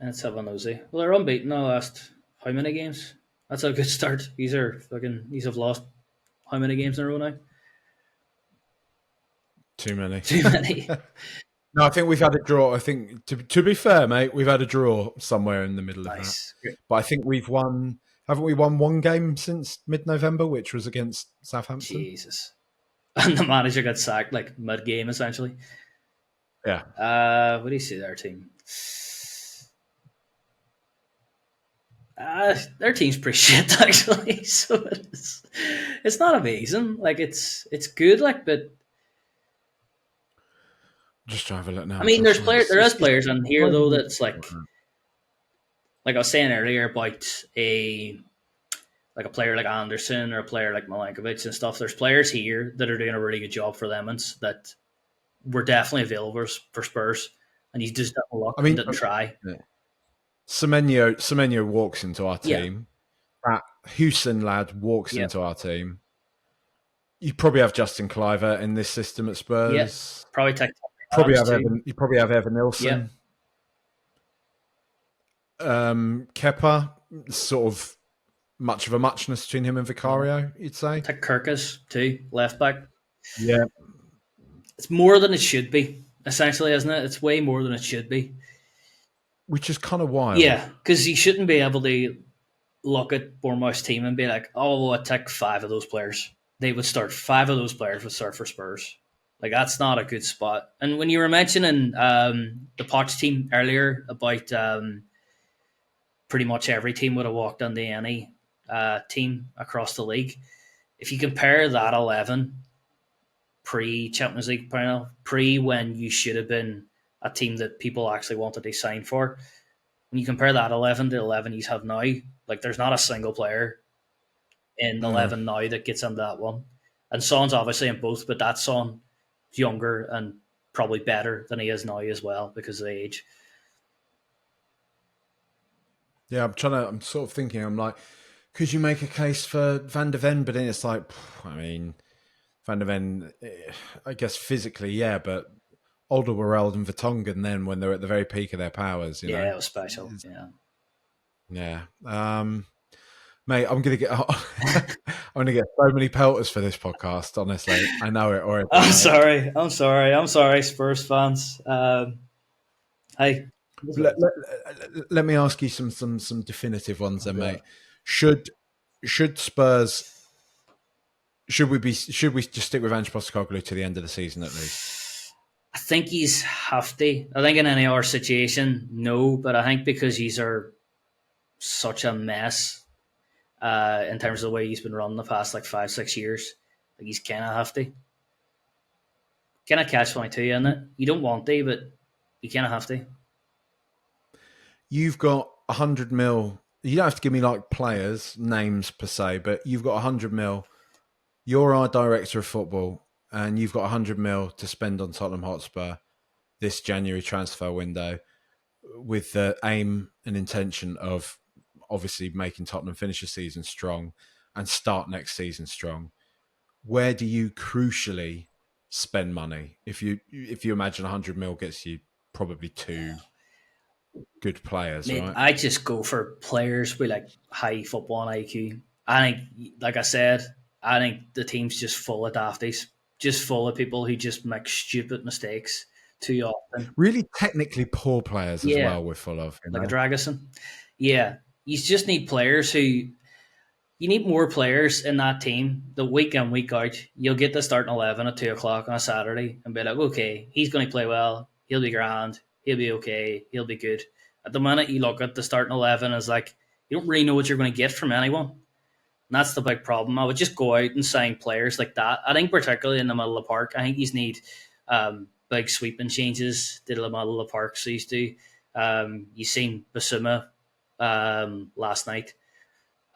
Let's have a nosy. Well, they're unbeaten the last how many games? That's a good start. These have lost how many games in a row now? Too many. Too many. No, I think we've had a draw. I think to be fair, mate, we've had a draw somewhere in the middle of that. Nice. Great. But I think we've won. Haven't we won one game since mid-November, which was against Southampton? Jesus. And the manager got sacked like mid game essentially. Yeah. What do you see their team? Their team's pretty shit actually. So it's not amazing. Like it's good, like, but Just trying to have a look now. I mean, there is players on here though that's like I was saying earlier about a player like Anderson or a player like Milankovic and stuff. There's players here that are doing a really good job for Lemons that were definitely available for Spurs, and he's just didn't look and didn't try. Yeah. Semenyo walks into our team. That Houston lad walks into our team. You probably have Justin Cliver in this system at Spurs. Yeah. You probably have Evan Nilsson. Yeah. Kepa, sort of much of a muchness between him and Vicario, you'd say. Take Kirkus too, left back. Yeah. It's more than it should be, essentially, isn't it? It's way more than it should be. Which is kind of wild. Yeah, because you shouldn't be able to look at Bournemouth's team and be like, oh, well, I take 5 of those players. They would start 5 of those players would start for Spurs. Like, that's not a good spot. And when you were mentioning the Poch team earlier about pretty much every team would have walked on the any team across the league, if you compare that 11 pre-Champions League final, when you should have been a team that people actually wanted to sign for, when you compare that 11 to 11 you have now, like there's not a single player in 11 now that gets into that one. And Son's obviously in both, but that Son is younger and probably better than he is now as well because of the age. Yeah, I'm sort of thinking, I'm like, could you make a case for Van de Ven? But then it's like, I mean, Van de Ven, I guess physically, yeah, but Alderweireld and Vertonghen then when they're at the very peak of their powers, you know? Yeah, it was special. Yeah. Mate, I'm gonna get so many pelters for this podcast. Honestly, I know it already. I'm sorry, Spurs fans. Hey, let me ask you some definitive ones, then, mate. Should Spurs? Should we just stick with Ange Postecoglou to the end of the season at least? I think he's hefty. I think in any other situation, no. But I think because he's such a mess in terms of the way he's been running the past 5-6 years, like he's kind of hefty. Kind of catch-22 in it. You don't want to, but you kind of have to. You've got 100 mil. You don't have to give me players names per se, but you've got 100 mil. You're our director of football, and you've got 100 mil to spend on Tottenham Hotspur this January transfer window, with the aim and intention of obviously making Tottenham finish the season strong and start next season strong. Where do you crucially spend money? If you imagine 100 mil gets you probably 2 good players, right? I just go for players with high football IQ. I think, like I said, I think the team's just full of dafties, just full of people who just make stupid mistakes too often. Really technically poor players as well we're full of. Like a Dragusin. Yeah. You just need players you need more players in that team. The week in, week out, you'll get the starting 11 at 2 o'clock on a Saturday and be like, okay, he's going to play well. He'll be grand. He'll be okay. He'll be good. At the minute you look at the starting 11, is you don't really know what you're going to get from anyone. And that's the big problem. I would just go out and sign players like that. I think particularly in the middle of the park, I think you need big sweeping changes to the middle of the park. So you seen Basuma last night,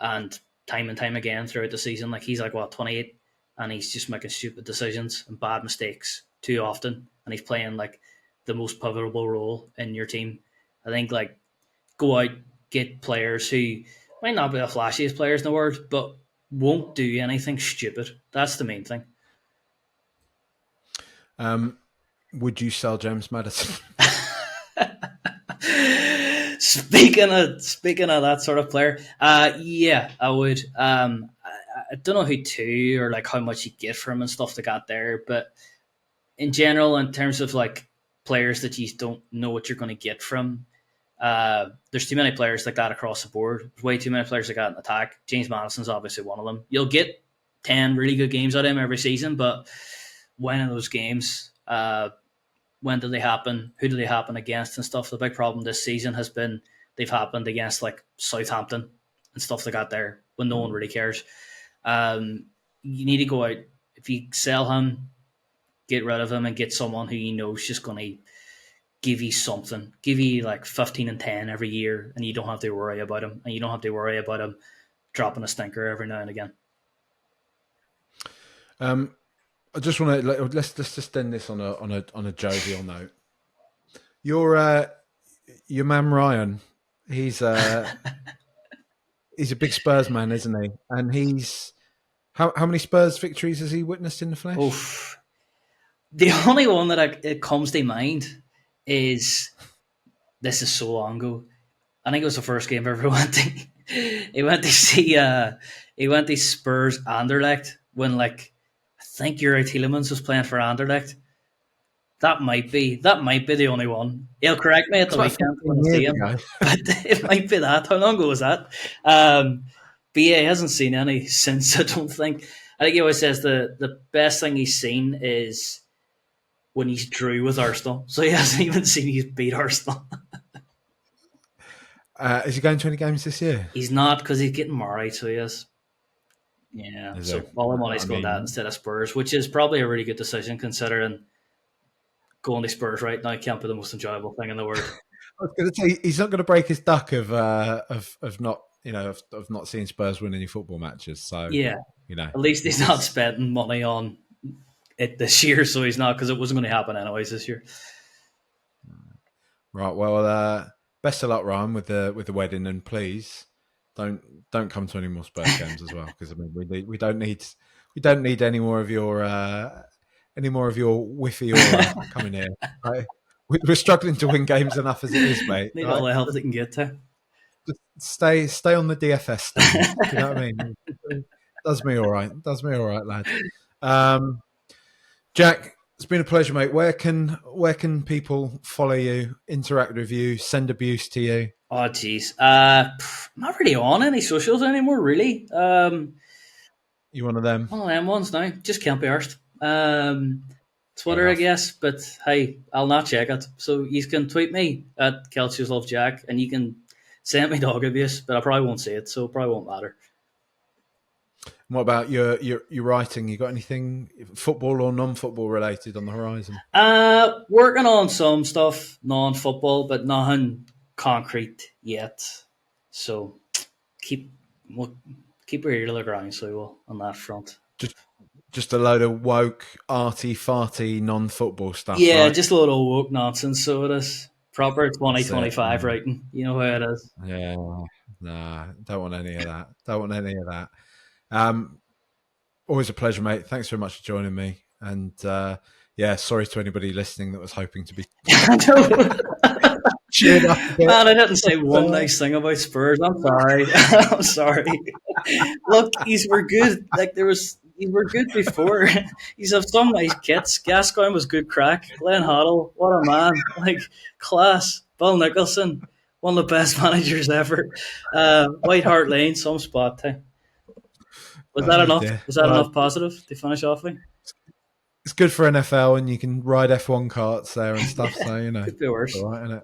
and time again throughout the season, he's 28, and he's just making stupid decisions and bad mistakes too often, and he's playing the most pivotal role in your team. I think go out, get players who might not be the flashiest players in the world, but won't do anything stupid. That's the main thing. Would you sell James Maddison? Speaking of that sort of player, yeah, I would. I don't know who to or like how much you get from him and stuff like that there, but in general, in terms of like players that you don't know what you're going to get from, there's too many players like that across the board. There's way too many players like that in attack. James Madison's obviously one of them. You'll get 10 really good games out of him every season, but when in those games, when do they happen? Who do they happen against and stuff? The big problem this season has been they've happened against like Southampton and stuff like that there when no one really cares. You need to go out. If you sell him, get rid of him and get someone who you know is just going to give you something. Give you like 15 and 10 every year and you don't have to worry about him. And you don't have to worry about him dropping a stinker every now and again. I just want to let's just end this on a jovial note. Your man Ryan, he's a big Spurs man, isn't he? And he's how many Spurs victories has he witnessed in the flesh? Oof. The only one that it comes to mind is this is so long ago. I think it was the first game I ever went to. He went to see Spurs Anderlecht when like I think Yuri Tielemans was playing for Anderlecht. That might be the only one. He'll correct me at the weekend when I see him. But it might be that. How long ago was that? But yeah, he hasn't seen any since, I don't think. I think he always says the best thing he's seen is when he's drew with Arsenal. So he hasn't even seen he's beat Arsenal. Is he going to any games this year? He's not because he's getting married, so he is. Yeah, so all the money's going that instead of Spurs, which is probably a really good decision considering going to Spurs right now can't be the most enjoyable thing in the world. I was going to say he's not going to break his duck of not of not seeing Spurs win any football matches. So yeah, at least he's not spending money on it this year, so he's not because it wasn't going to happen anyways this year. Right. Well, best of luck, Ryan, with the wedding, and please don't come to any more Spurs games as well, because I mean we don't need any more of your whiffy aura coming here. Right? We're struggling to win games enough as it is, mate. Need all the help they can get to. Just stay on the DFS stand. You know what I mean? Does me all right, lad. Jack, it's been a pleasure, mate. Where can people follow you, interact with you, send abuse to you? Oh, jeez. Not really on any socials anymore, really. You one of them? One of them ones now. Just can't be arsed. Twitter, I guess. But hey, I'll not check it. So you can tweet me at Kelsius Love Jack, and you can send me dog abuse, but I probably won't see it, so it probably won't matter. What about your writing? You got anything football or non-football related on the horizon? Working on some stuff non-football, but nothing concrete yet. So keep your ear to the ground, so we will on that front. Just a load of woke, arty, farty, non-football stuff. Yeah, right? just a load of woke nonsense. So it is proper 2025 writing. You know how it is. Yeah, nah, don't want any of that. Always a pleasure, mate. Thanks very much for joining me. And sorry to anybody listening that was hoping to be cheered up a bit. Man, I didn't say one nice thing about Spurs. I'm sorry. I'm sorry. Look, these were good. You were good before. He's have some nice kits. Gascoigne was good crack. Glenn Hoddle, what a man. Class. Bill Nicholson, one of the best managers ever. White Hart Lane, some spot too. Was that enough? Dear. Was that enough positive to finish off with? It's good for NFL, and you can ride F1 carts there and stuff. So could be worse. All right, isn't it?